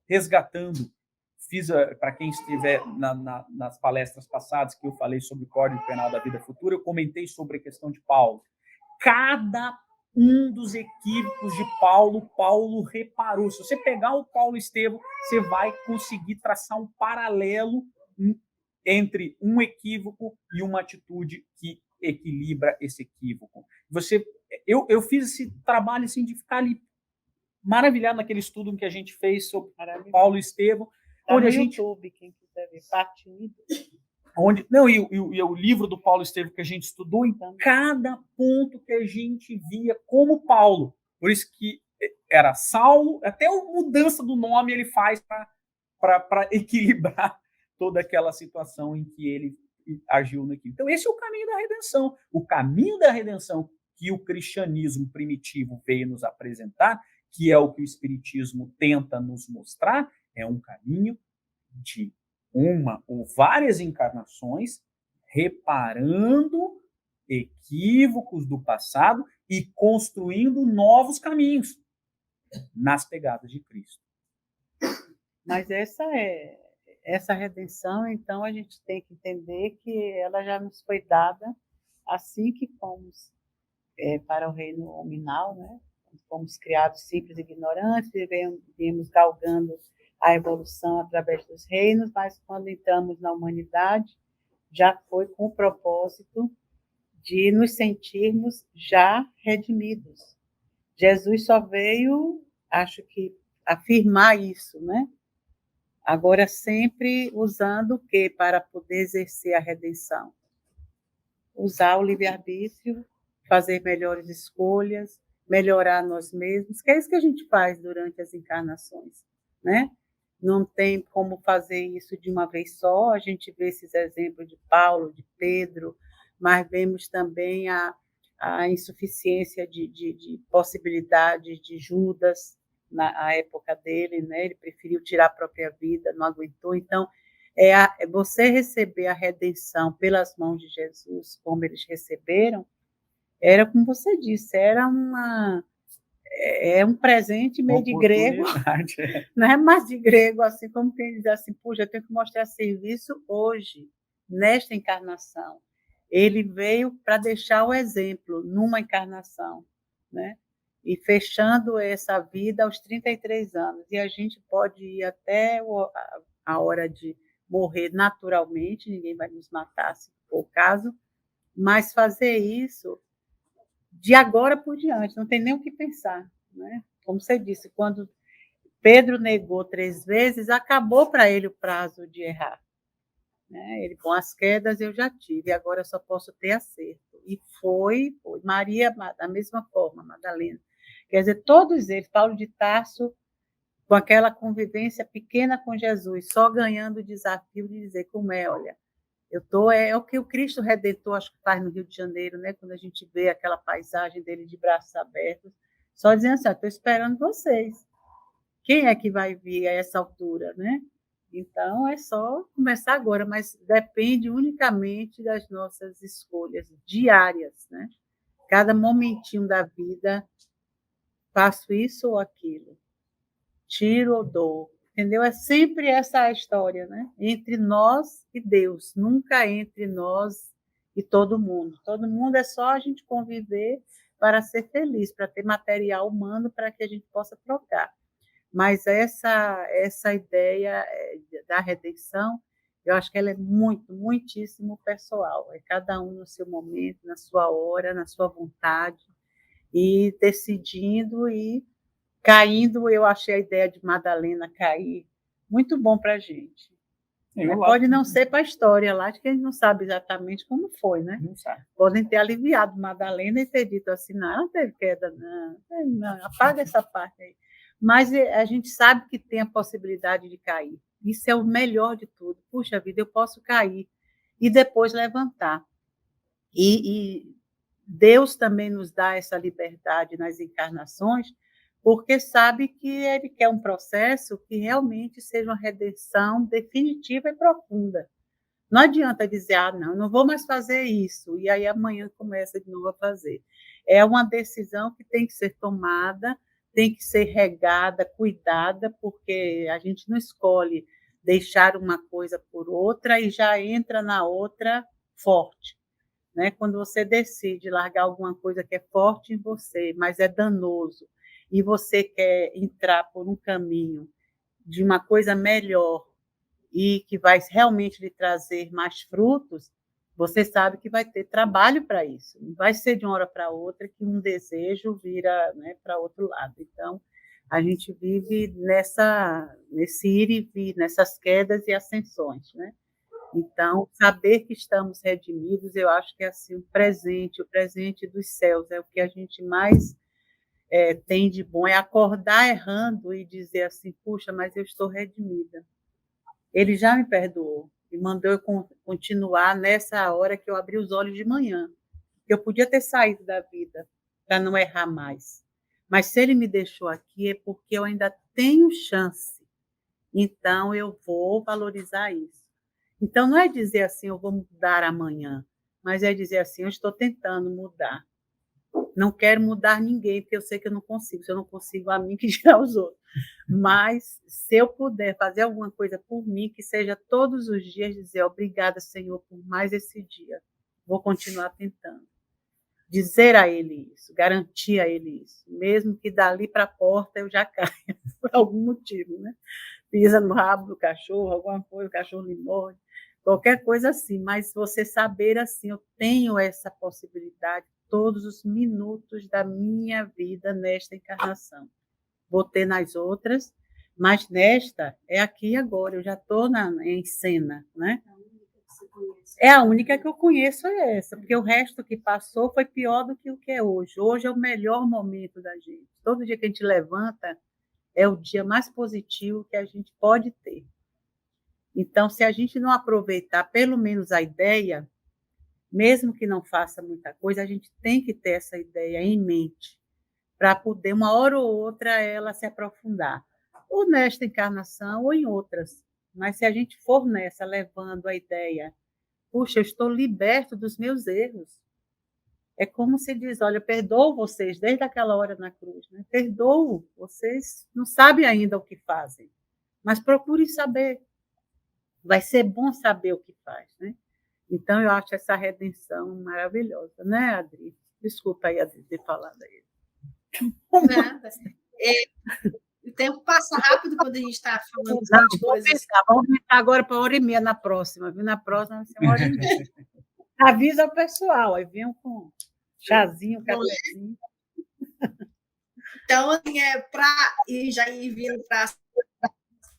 resgatando. Fiz, para quem estiver nas palestras passadas que eu falei sobre o Código Penal da Vida Futura, eu comentei sobre a questão de Paulo. Cada um dos equívocos de Paulo reparou. Se você pegar o Paulo Estevão, você vai conseguir traçar um paralelo entre um equívoco e uma atitude que equilibra esse equívoco. Eu fiz esse trabalho assim, de ficar ali maravilhado naquele estudo que a gente fez sobre Paulo Estevão. Tá onde no YouTube, quem quiser ver, partido. E o livro do Paulo Estevão que a gente estudou em cada ponto que a gente via como Paulo. Por isso que era Saulo, até a mudança do nome ele faz para equilibrar toda aquela situação em que ele agiu naquilo. Então, esse é o caminho da redenção. O caminho da redenção que o cristianismo primitivo veio nos apresentar, que é o que o espiritismo tenta nos mostrar, é um caminho de uma ou várias encarnações reparando equívocos do passado e construindo novos caminhos nas pegadas de Cristo. Mas essa redenção, então, a gente tem que entender que ela já nos foi dada assim que fomos para o reino nominal, né? Fomos criados simples e ignorantes, viemos galgando a evolução através dos reinos, mas quando entramos na humanidade, já foi com o propósito de nos sentirmos já redimidos. Jesus só veio, acho que, afirmar isso, né? Agora, sempre usando o quê para poder exercer a redenção? Usar o livre-arbítrio, fazer melhores escolhas, melhorar nós mesmos, que é isso que a gente faz durante as encarnações, né? Não tem como fazer isso de uma vez só, a gente vê esses exemplos de Paulo, de Pedro, mas vemos também a insuficiência de possibilidades de Judas na época dele, né? Ele preferiu tirar a própria vida, não aguentou. Então, é você receber a redenção pelas mãos de Jesus, como eles receberam, era como você disse, era um presente meio de grego, não é mais de grego, assim como quem diz assim, puxa, eu tenho que mostrar serviço hoje, nesta encarnação. Ele veio para deixar o exemplo numa encarnação, né? E fechando essa vida aos 33 anos. E a gente pode ir até a hora de morrer naturalmente, ninguém vai nos matar, se for o caso, mas fazer isso de agora por diante, não tem nem o que pensar, né? Como você disse, quando Pedro negou 3 vezes, acabou para ele o prazo de errar. Né? Ele, com as quedas eu já tive, agora eu só posso ter acerto. E foi. Maria, da mesma forma, Madalena. Quer dizer, todos eles, Paulo de Tarso, com aquela convivência pequena com Jesus, só ganhando o desafio de dizer como olha, é o que o Cristo Redentor acho que faz no Rio de Janeiro, né? Quando a gente vê aquela paisagem dele de braços abertos, só dizendo assim, estou esperando vocês. Quem é que vai vir a essa altura, né? Então, é só começar agora, mas depende unicamente das nossas escolhas diárias, né? Cada momentinho da vida, faço isso ou aquilo, tiro ou dou, entendeu? É sempre essa história, né? Entre nós e Deus, nunca entre nós e todo mundo. Todo mundo é só a gente conviver para ser feliz, para ter material humano para que a gente possa trocar. Mas essa ideia da redenção, eu acho que ela é muitíssimo pessoal. É cada um no seu momento, na sua hora, na sua vontade, e decidindo e caindo. Eu achei a ideia de Madalena cair muito bom para a gente. Pode não ser para a história lá, acho que a gente não sabe exatamente como foi, né? Não sabe. Podem ter aliviado Madalena e ter dito assim, não, ela teve queda, não, apaga essa parte aí. Mas a gente sabe que tem a possibilidade de cair. Isso é o melhor de tudo. Puxa vida, eu posso cair e depois levantar. E Deus também nos dá essa liberdade nas encarnações, porque sabe que Ele quer um processo que realmente seja uma redenção definitiva e profunda. Não adianta dizer, não vou mais fazer isso, e aí amanhã começa de novo a fazer. É uma decisão que tem que ser tomada, tem que ser regada, cuidada, porque a gente não escolhe deixar uma coisa por outra e já entra na outra forte. Né? Quando você decide largar alguma coisa que é forte em você, mas é danoso, e você quer entrar por um caminho de uma coisa melhor e que vai realmente lhe trazer mais frutos, você sabe que vai ter trabalho para isso. Não vai ser de uma hora para outra que um desejo vira, né, para outro lado. Então, a gente vive nesse ir e vir, nessas quedas e ascensões, né? Então, saber que estamos redimidos, eu acho que é assim, o presente dos céus, é o que a gente mais tem de bom, é acordar errando e dizer assim, puxa, mas eu estou redimida. Ele já me perdoou e mandou eu continuar nessa hora que eu abri os olhos de manhã. Eu podia ter saído da vida para não errar mais. Mas se ele me deixou aqui é porque eu ainda tenho chance. Então, eu vou valorizar isso. Então, não é dizer assim, eu vou mudar amanhã, mas é dizer assim, eu estou tentando mudar. Não quero mudar ninguém, porque eu sei que eu não consigo. Se eu não consigo a mim, que dirá os outros. Mas, se eu puder fazer alguma coisa por mim, que seja todos os dias dizer obrigada, Senhor, por mais esse dia. Vou continuar tentando. Dizer a Ele isso, garantir a Ele isso. Mesmo que dali para a porta eu já caia, por algum motivo, né? Pisa no rabo do cachorro, alguma coisa, o cachorro lhe morde, qualquer coisa assim. Mas você saber assim, eu tenho essa possibilidade todos os minutos da minha vida nesta encarnação. Vou ter nas outras, mas nesta é aqui e agora, eu já estou em cena, né? É a única que eu conheço, é essa, porque o resto que passou foi pior do que o que é hoje. Hoje é o melhor momento da gente. Todo dia que a gente levanta é o dia mais positivo que a gente pode ter. Então, se a gente não aproveitar pelo menos a ideia, mesmo que não faça muita coisa, a gente tem que ter essa ideia em mente, para poder, uma hora ou outra, ela se aprofundar, ou nesta encarnação ou em outras. Mas se a gente for nessa, levando a ideia, puxa, eu estou liberto dos meus erros. É como se diz, olha, eu perdoo vocês desde aquela hora na cruz, né? Perdoo, vocês não sabem ainda o que fazem, mas procurem saber. Vai ser bom saber o que faz, né? Então, eu acho essa redenção maravilhosa, né, Adri? Desculpa aí, Adri, ter falado aí. Nada. O tempo passa rápido quando a gente está falando de coisas. Vamos pensar agora para 1h30 na próxima, viu? Na próxima vai ser 1h30. Avisa o pessoal, aí venham com chazinho, cafezinho. Então, assim, para já ir vindo para as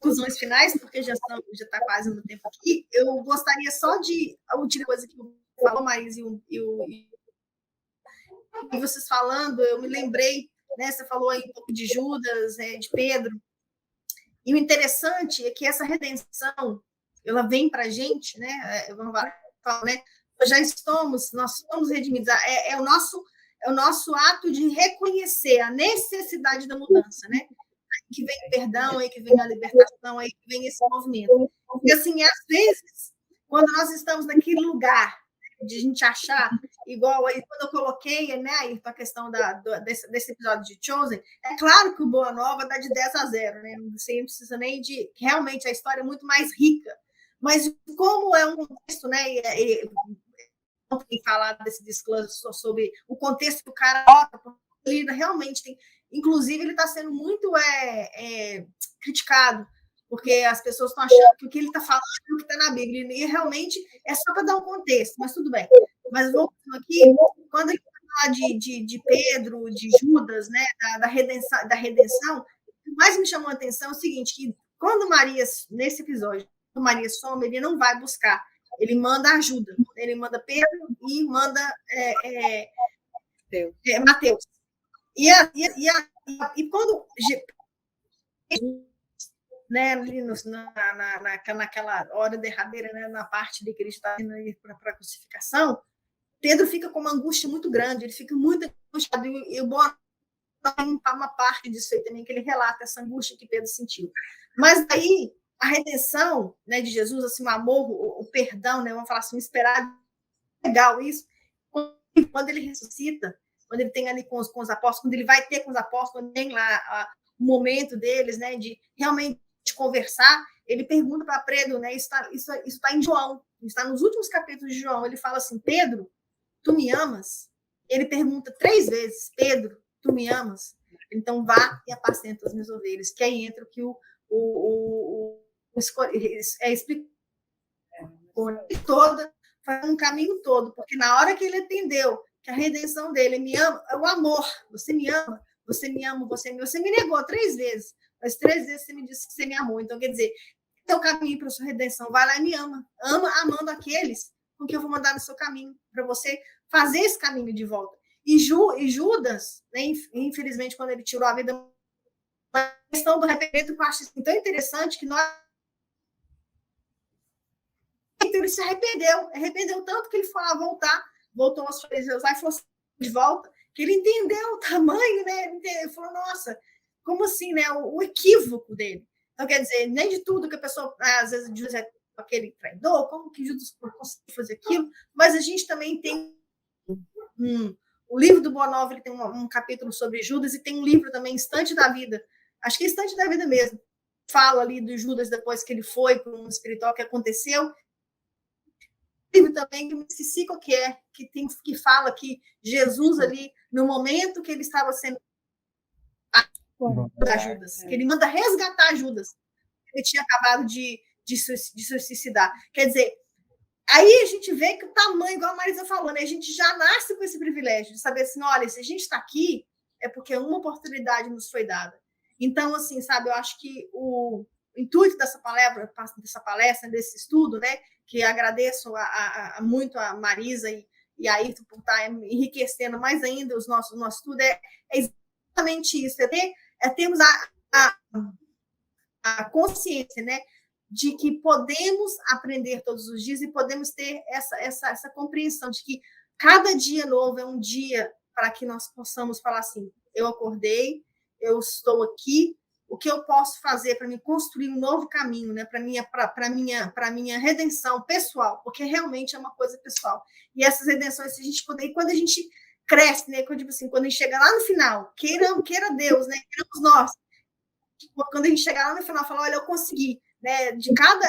conclusões finais, porque já está quase no tempo aqui, eu gostaria só de a última coisa que falou, Marisa, e vocês falando, eu me lembrei, né? Você falou aí um pouco de Judas, né, de Pedro, e o interessante é que essa redenção, ela vem para a gente, né? Nós somos redimidos, é o nosso ato de reconhecer a necessidade da mudança, né? Aí que vem o perdão, aí que vem a libertação, aí que vem esse movimento. E assim, às vezes, quando nós estamos naquele lugar de a gente achar, igual aí, quando eu coloquei, né, aí a questão desse episódio de Chosen, é claro que o Boa Nova dá de 10-0, né? Você não precisa nem de. Realmente a história é muito mais rica. Mas como é um contexto, né? Não tem falado desse disclosure sobre o contexto que o cara ele realmente tem. Inclusive, ele está sendo muito criticado, porque as pessoas estão achando que o que ele está falando é o que está na Bíblia, e realmente é só para dar um contexto, mas tudo bem. Mas voltando aqui, quando ele fala de Pedro, de Judas, né, da redenção, o que mais me chamou a atenção é o seguinte, que quando Maria, nesse episódio, quando Maria some, ele não vai buscar, ele manda ajuda, ele manda Pedro e manda Mateus. E quando né, ali naquela hora derradeira, né, na parte de que ele está indo para a crucificação, Pedro fica com uma angústia muito grande, ele fica muito angustiado, e o Boa uma parte disso aí também, que ele relata essa angústia que Pedro sentiu. Mas aí, a redenção, né, de Jesus, assim, o amor, o perdão, né, vamos falar assim, esperado, legal isso, quando ele ressuscita, quando ele tem ali com os apóstolos, quando ele vai ter com os apóstolos, quando tem lá o momento deles, né, de realmente conversar, ele pergunta para Pedro, né, isso está em João, está nos últimos capítulos de João, ele fala assim, Pedro, tu me amas? Ele pergunta 3 vezes, Pedro, tu me amas? Então vá e apacenta as minhas ovelhas, que aí entra o que explica toda, faz um caminho todo, porque na hora que ele entendeu que a redenção dele me ama, é o amor, você me ama, você me ama, você me negou 3 vezes, mas 3 vezes você me disse que você me amou, então quer dizer, é o caminho para a sua redenção, vai lá e me ama amando aqueles com que eu vou mandar no seu caminho, para você fazer esse caminho de volta. E Judas, né, infelizmente, quando ele tirou a vida, a questão do arrependimento, que eu acho tão interessante, que ele se arrependeu tanto que ele foi lá voltou aos fariseus lá e falou assim, de volta, que ele entendeu o tamanho, né? Ele falou, nossa, como assim, né? O equívoco dele. Então, quer dizer, nem de tudo que a pessoa, às vezes, diz aquele traidor, como que Judas conseguiu fazer aquilo, mas a gente também tem O livro do Bonhoeffer, ele tem um capítulo sobre Judas, e tem um livro também, Instante da Vida. Acho que é Instante da Vida mesmo. Fala ali do Judas depois que ele foi para o mundo espiritual, que aconteceu. Livro também, que me esqueci qual que é, que fala que Jesus ali, no momento que ele estava sendo da Judas, que ele manda resgatar Judas. Ele tinha acabado de se suicidar. Quer dizer, aí a gente vê que o tamanho, igual a Marisa falou, né? A gente já nasce com esse privilégio de saber assim, olha, se a gente está aqui, é porque uma oportunidade nos foi dada. Então, assim, sabe, eu acho que o intuito dessa palestra, desse estudo, né? Que agradeço muito a Marisa e a Ayrton por estar enriquecendo mais ainda o nosso estudo, é exatamente isso, termos a consciência, né, de que podemos aprender todos os dias e podemos ter essa compreensão de que cada dia novo é um dia para que nós possamos falar assim, eu acordei, eu estou aqui, o que eu posso fazer para me construir um novo caminho, né, para minha redenção pessoal, porque realmente é uma coisa pessoal. E essas redenções, se a gente poder, quando a gente cresce, né, quando a gente chega lá no final, queira Deus, né, queiramos nós, quando a gente chegar lá no final, falar, olha, eu consegui, né, de cada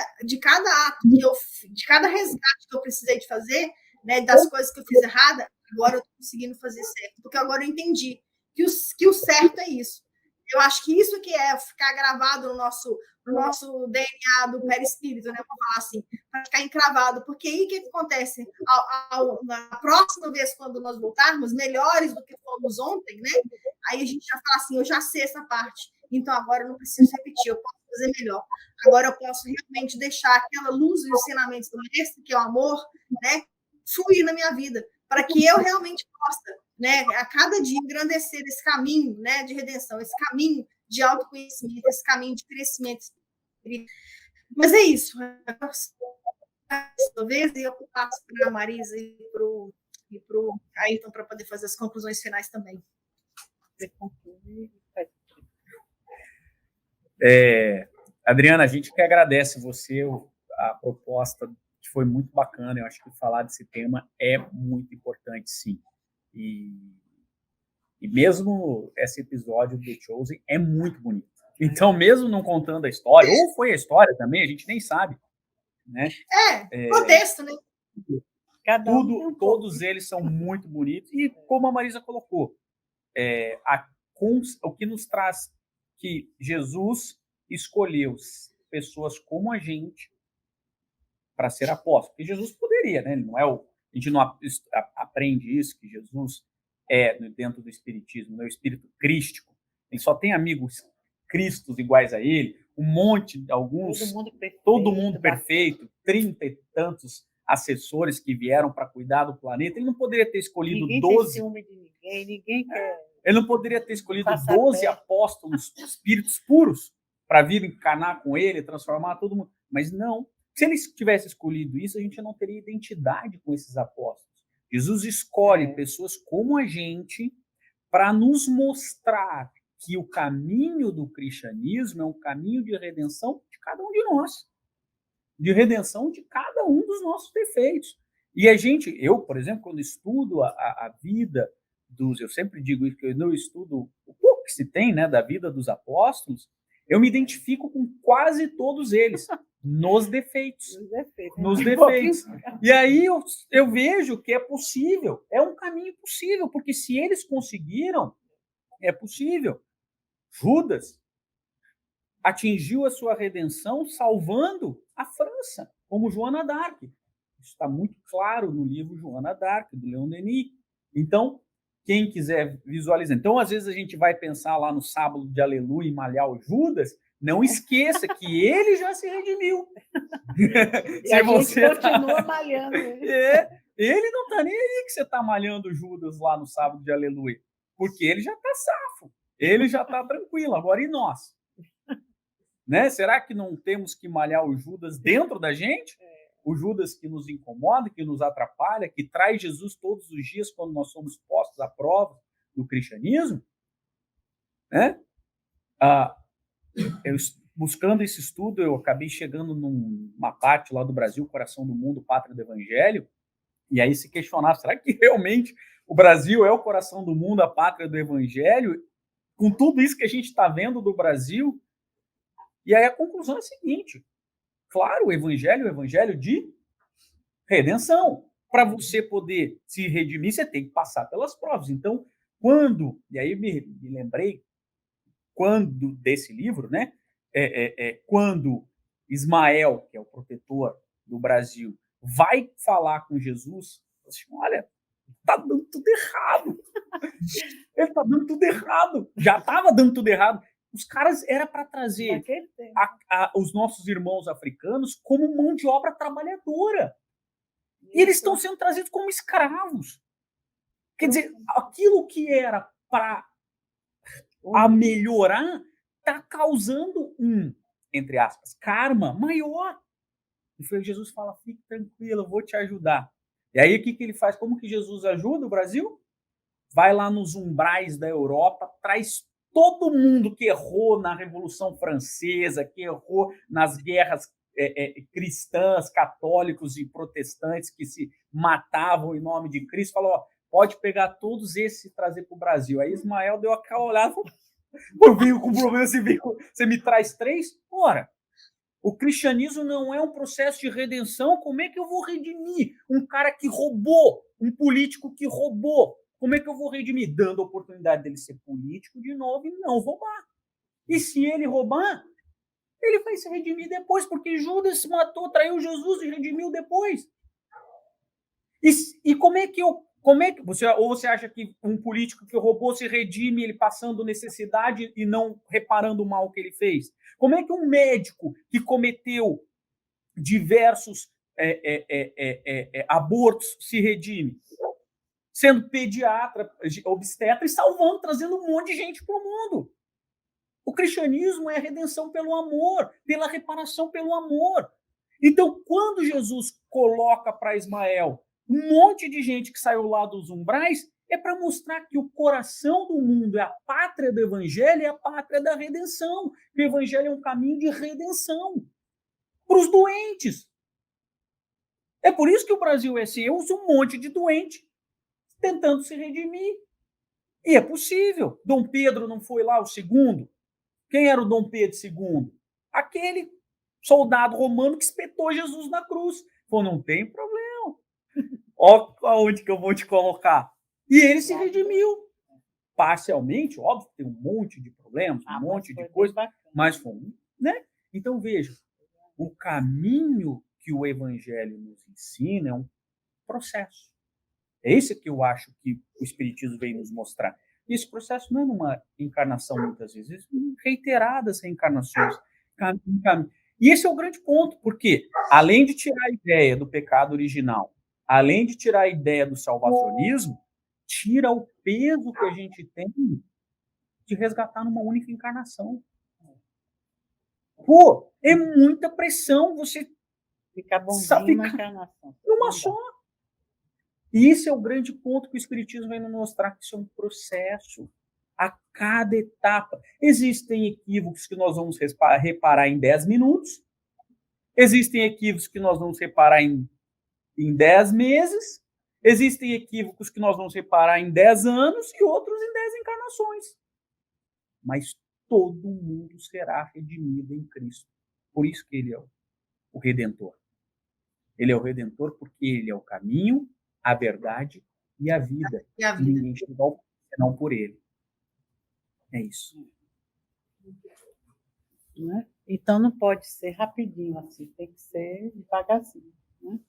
ato de cada resgate que eu precisei de fazer, né, das coisas que eu fiz errada, agora eu estou conseguindo fazer certo, porque agora eu entendi que o certo é isso. Eu acho que isso que é ficar gravado no nosso DNA do perispírito, né, vou falar assim, para ficar encravado, porque aí o que acontece? Na próxima vez, quando nós voltarmos, melhores do que fomos ontem, né, aí a gente já fala assim, eu já sei essa parte, então agora eu não preciso repetir, eu posso fazer melhor. Agora eu posso realmente deixar aquela luz e os ensinamentos do mestre, que é o amor, né, fluir na minha vida, para que eu realmente possa, né, a cada dia engrandecer esse caminho, né, de redenção, esse caminho de autoconhecimento, esse caminho de crescimento espiritual. Mas é isso. Talvez eu passo para a Marisa e para o Ayrton para poder fazer as conclusões finais também. Adriana, a gente que agradece você, a proposta que foi muito bacana. Eu acho que falar desse tema é muito importante, sim. E mesmo esse episódio do The Chosen é muito bonito. Então, mesmo não contando a história, ou foi a história também, a gente nem sabe, né? Contexto, né? Todos eles são muito bonitos. E como a Marisa colocou, o que nos traz que Jesus escolheu pessoas como a gente para ser apóstolo. Porque Jesus poderia, né? Ele não é a gente não aprende isso, que Jesus é dentro do espiritismo, é o espírito crístico. Ele só tem amigos cristos iguais a ele, todo mundo perfeito, 30 e tantos assessores que vieram para cuidar do planeta. Ele não poderia ter escolhido 12. Ninguém quer. Ele não poderia ter escolhido 12 apóstolos, espíritos puros, para vir encarnar com ele, transformar todo mundo. Mas não. Se ele tivesse escolhido isso, a gente não teria identidade com esses apóstolos. Jesus escolhe pessoas como a gente para nos mostrar que o caminho do cristianismo é um caminho de redenção de cada um de nós. De redenção de cada um dos nossos defeitos. E eu, por exemplo, quando estudo a vida eu sempre digo isso, que eu não estudo o pouco que se tem, né, da vida dos apóstolos, eu me identifico com quase todos eles, nos defeitos. Nos defeitos. E aí eu vejo que é possível, é um caminho possível, porque se eles conseguiram, é possível. Judas atingiu a sua redenção salvando a França, como Joana d'Arc. Isso está muito claro no livro Joana d'Arc, do Leon Denis. Então, quem quiser visualizar. Então, às vezes a gente vai pensar lá no sábado de Aleluia e malhar o Judas, não esqueça que ele já se redimiu. E a gente continua malhando ele. Ele não está nem aí que você está malhando o Judas lá no sábado de Aleluia, porque ele já está safo, ele já está tranquilo. Agora, e nós? Né? Será que não temos que malhar o Judas dentro da gente? O Judas que nos incomoda, que nos atrapalha, que traz Jesus todos os dias quando nós somos postos à prova do cristianismo? Né? Buscando esse estudo, eu acabei chegando numa parte lá do Brasil, Coração do Mundo, Pátria do Evangelho, E aí se questionar, será que realmente o Brasil é o coração do mundo, a pátria do evangelho? Com tudo isso que a gente está vendo do Brasil? E aí a conclusão é a seguinte, claro, o evangelho é o evangelho de redenção. Para você poder se redimir, você tem que passar pelas provas. Então, e aí me lembrei, desse livro, né? Quando Ismael, que é o protetor do Brasil, vai falar com Jesus, assim, olha, tá dando tudo errado. Ele tá dando tudo errado. Já estava dando tudo errado. Os caras era para trazer os nossos irmãos africanos como mão de obra trabalhadora. E eles estão sendo trazidos como escravos. Quer dizer, aquilo que era para melhorar está causando entre aspas, karma maior. E Jesus fala, fique tranquilo, eu vou te ajudar. E aí o que ele faz? Como que Jesus ajuda o Brasil? Vai lá nos umbrais da Europa, traz todo mundo que errou na Revolução Francesa, que errou nas guerras cristãs, católicos e protestantes que se matavam em nome de Cristo, falou, ó, pode pegar todos esses e trazer para o Brasil. Aí Ismael deu aquela olhada, falou, eu venho com problema, você me traz 3? Ora, o cristianismo não é um processo de redenção, como é que eu vou redimir um cara que roubou, um político que roubou? Como é que eu vou redimir? Dando a oportunidade dele ser político de novo e não roubar. E se ele roubar, ele vai se redimir depois, porque Judas matou, traiu Jesus e redimiu depois. E como é que você acha que um político que roubou se redime, ele passando necessidade e não reparando o mal que ele fez? Como é que um médico que cometeu diversos abortos se redime? Sendo pediatra, obstetra e salvando, trazendo um monte de gente para o mundo. O cristianismo é a redenção pelo amor, pela reparação pelo amor. Então, quando Jesus coloca para Ismael um monte de gente que saiu lá dos umbrais, é para mostrar que o coração do mundo é a pátria do evangelho e a pátria da redenção. O evangelho é um caminho de redenção para os doentes. É por isso que o Brasil é assim. Eu uso um monte de doente tentando se redimir. E é possível. Dom Pedro não foi lá o segundo? Quem era o Dom Pedro II? Aquele soldado romano que espetou Jesus na cruz. Falou, não tem problema. Olha onde que eu vou te colocar. E ele se redimiu. Parcialmente, óbvio, tem um monte de problemas, um monte de coisa, mas foi né? Então, veja, o caminho que o evangelho nos ensina é um processo. É esse que eu acho que o Espiritismo vem nos mostrar. E esse processo não é numa encarnação, muitas vezes, reiteradas reencarnações. E esse é o grande ponto, porque, além de tirar a ideia do pecado original, além de tirar a ideia do salvacionismo, tira o peso que a gente tem de resgatar numa única encarnação. Pô, é muita pressão você ficar bonzinho numa encarnação. Numa só. E esse é o grande ponto que o Espiritismo vem nos mostrar, que isso é um processo. A cada etapa. Existem equívocos que nós vamos reparar em 10 minutos. Existem equívocos que nós vamos reparar em 10 meses. Existem equívocos que nós vamos reparar em 10 anos e outros em 10 encarnações. Mas todo mundo será redimido em Cristo. Por isso que ele é o Redentor. Ele é o Redentor porque ele é o caminho, a verdade e a vida. E a vida. Ninguém chegou senão por ele. É isso. Né? Então não pode ser rapidinho assim, tem que ser devagarzinho. Né?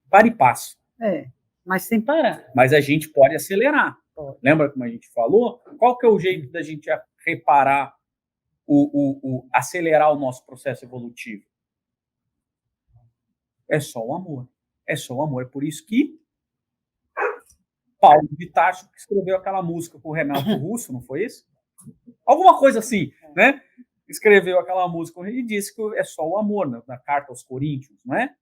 Para e passo. Mas sem parar. Mas a gente pode acelerar. Pode. Lembra como a gente falou? Qual que é o jeito da gente reparar, acelerar o nosso processo evolutivo? É só o amor. É só o amor. É por isso que Paulo de Tarso escreveu aquela música com o Renato Russo, não foi isso? Alguma coisa assim, né? Escreveu aquela música e disse que é só o amor, na carta aos Coríntios, não é?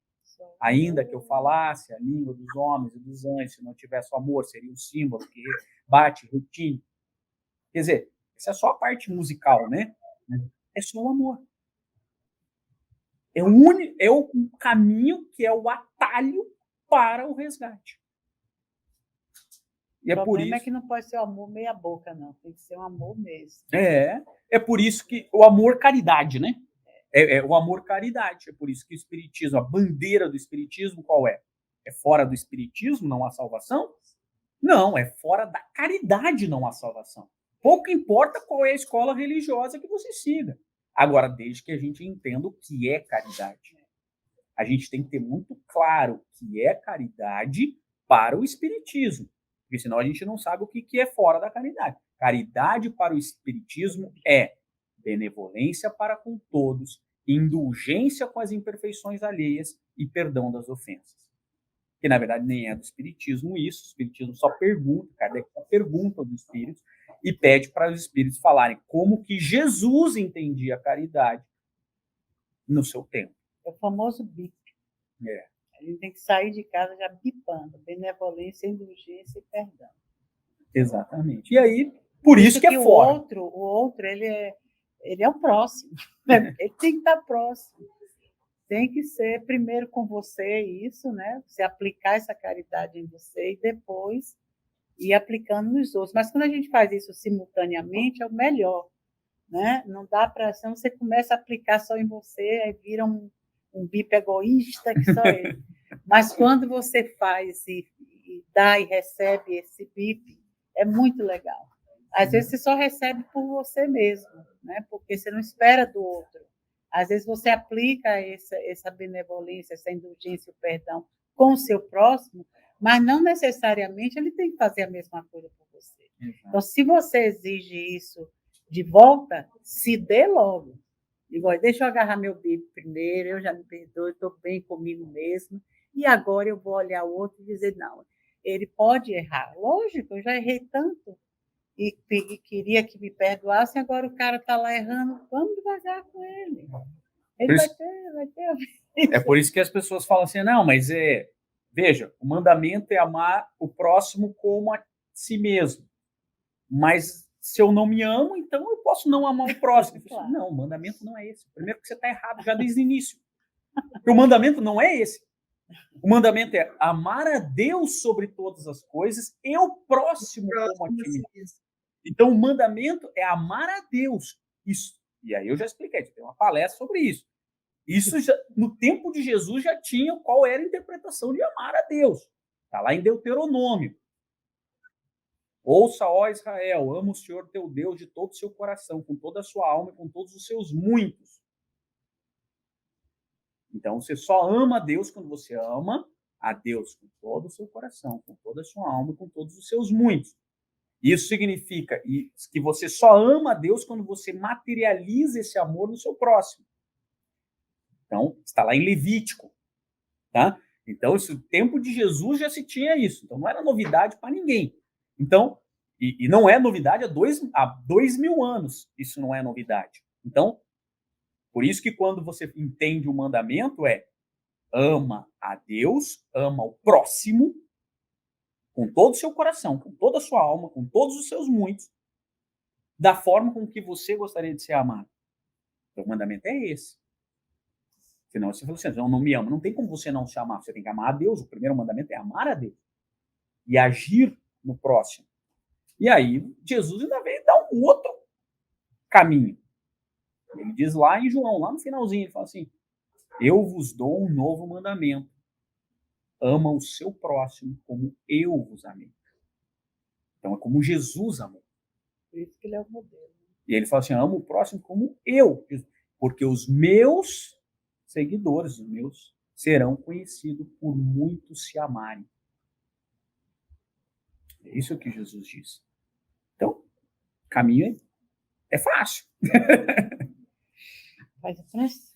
Ainda que eu falasse a língua dos homens e dos anjos, se não tivesse o amor, seria um símbolo que bate, retine. Quer dizer, essa é só a parte musical, né? É só o amor. É o caminho que é o atalho para o resgate. E o problema por isso... é que não pode ser o amor meia boca, não. Tem que ser um amor mesmo. É por isso que o amor caridade, né? É o amor caridade. É por isso que o espiritismo, a bandeira do espiritismo, qual é? É fora do espiritismo não há salvação? Não, é fora da caridade não há salvação. Pouco importa qual é a escola religiosa que você siga. Agora, desde que a gente entenda o que é caridade. A gente tem que ter muito claro o que é caridade para o espiritismo. Porque senão a gente não sabe o que é fora da caridade. Caridade para o espiritismo é benevolência para com todos, indulgência com as imperfeições alheias e perdão das ofensas. Que, na verdade, nem é do espiritismo isso. O espiritismo só pergunta, Kardec só pergunta aos espíritos e pede para os espíritos falarem como que Jesus entendia a caridade no seu tempo. É o famoso BIP. É. A gente tem que sair de casa já bipando. Benevolência, indulgência e perdão. Exatamente. E aí, por isso que é fora. O outro ele é o próximo. Ele tem que estar próximo. Tem que ser primeiro com você isso, né? Você aplicar essa caridade em você e depois ir aplicando nos outros. Mas quando a gente faz isso simultaneamente, é o melhor, né? Não dá para... Senão você começa a aplicar só em você, aí vira um bipo egoísta que só ele. Mas quando você faz e dá e recebe esse bip, é muito legal. Às vezes você só recebe por você mesmo, né? Porque você não espera do outro. Às vezes você aplica essa benevolência, essa indulgência, o perdão com o seu próximo, mas não necessariamente ele tem que fazer a mesma coisa por você. Então, se você exige isso de volta, se dê logo. Digo, deixa eu agarrar meu bico primeiro, eu já me perdoo, estou bem comigo mesmo, e agora eu vou olhar o outro e dizer, não, ele pode errar. Lógico, eu já errei tanto e queria que me perdoasse, agora o cara está lá errando, vamos devagar com ele. Ele vai ter a vida. É por isso que as pessoas falam assim, não, mas veja, o mandamento é amar o próximo como a si mesmo. Mas se eu não me amo, então eu posso não amar o próximo. Claro. Não, o mandamento não é esse. Primeiro que você está errado já desde o início. Porque o mandamento não é esse. O mandamento é amar a Deus sobre todas as coisas e o próximo como a ti mesmo. Então, o mandamento é amar a Deus. Isso. E aí eu já expliquei, tem uma palestra sobre isso. Isso já, no tempo de Jesus já tinha qual era a interpretação de amar a Deus. Está lá em Deuteronômio. Ouça, ó Israel, ama o Senhor teu Deus de todo o seu coração, com toda a sua alma e com todos os seus muitos. Então, você só ama a Deus quando você ama a Deus com todo o seu coração, com toda a sua alma e com todos os seus muitos. Isso significa que você só ama a Deus quando você materializa esse amor no seu próximo. Então, está lá em Levítico. Tá? Então, no tempo de Jesus já se tinha isso. Então, não era novidade para ninguém. Então, e não é novidade há 2000 anos. Isso não é novidade. Então, por isso que quando você entende o mandamento ama a Deus, ama o próximo, com todo o seu coração, com toda a sua alma, com todos os seus muitos, da forma com que você gostaria de ser amado. Então, o mandamento é esse. Senão você fala assim, não me ama. Não tem como você não se amar. Você tem que amar a Deus. O primeiro mandamento é amar a Deus. E agir no próximo. E aí, Jesus ainda veio dar um outro caminho. Ele diz lá em João, lá no finalzinho, ele fala assim, eu vos dou um novo mandamento. Ama o seu próximo como eu vos amei. Então, é como Jesus amou. Por isso que ele é o modelo. E ele fala assim, ama o próximo como eu. Porque os meus seguidores, os meus, serão conhecidos por muitos se amarem. É isso que Jesus diz. Então, o caminho é fácil. Faz a prece?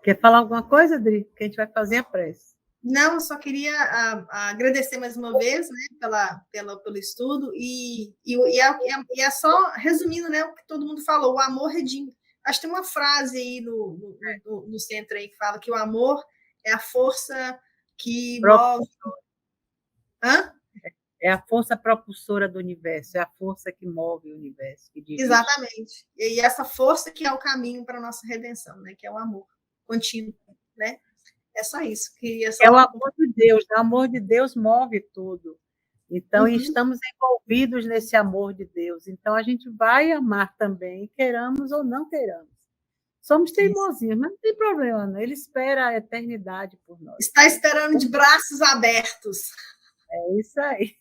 Quer falar alguma coisa, Adri? Que a gente vai fazer a prece. Não, eu só queria agradecer mais uma vez, né, pelo estudo e é só resumindo, né, o que todo mundo falou, o amor redime. Acho que tem uma frase aí no centro aí que fala que o amor é a força que move. Hã? É a força propulsora do universo, é a força que move o universo. Que exatamente. E essa força que é o caminho para a nossa redenção, né, que é o amor contínuo, né? É só isso. É o amor de Deus. O amor de Deus move tudo. Então, estamos envolvidos nesse amor de Deus. Então, a gente vai amar também, queiramos ou não queiramos. Somos teimosinhos, mas não tem problema, não. Ele espera a eternidade por nós. Está esperando de braços abertos. É isso aí.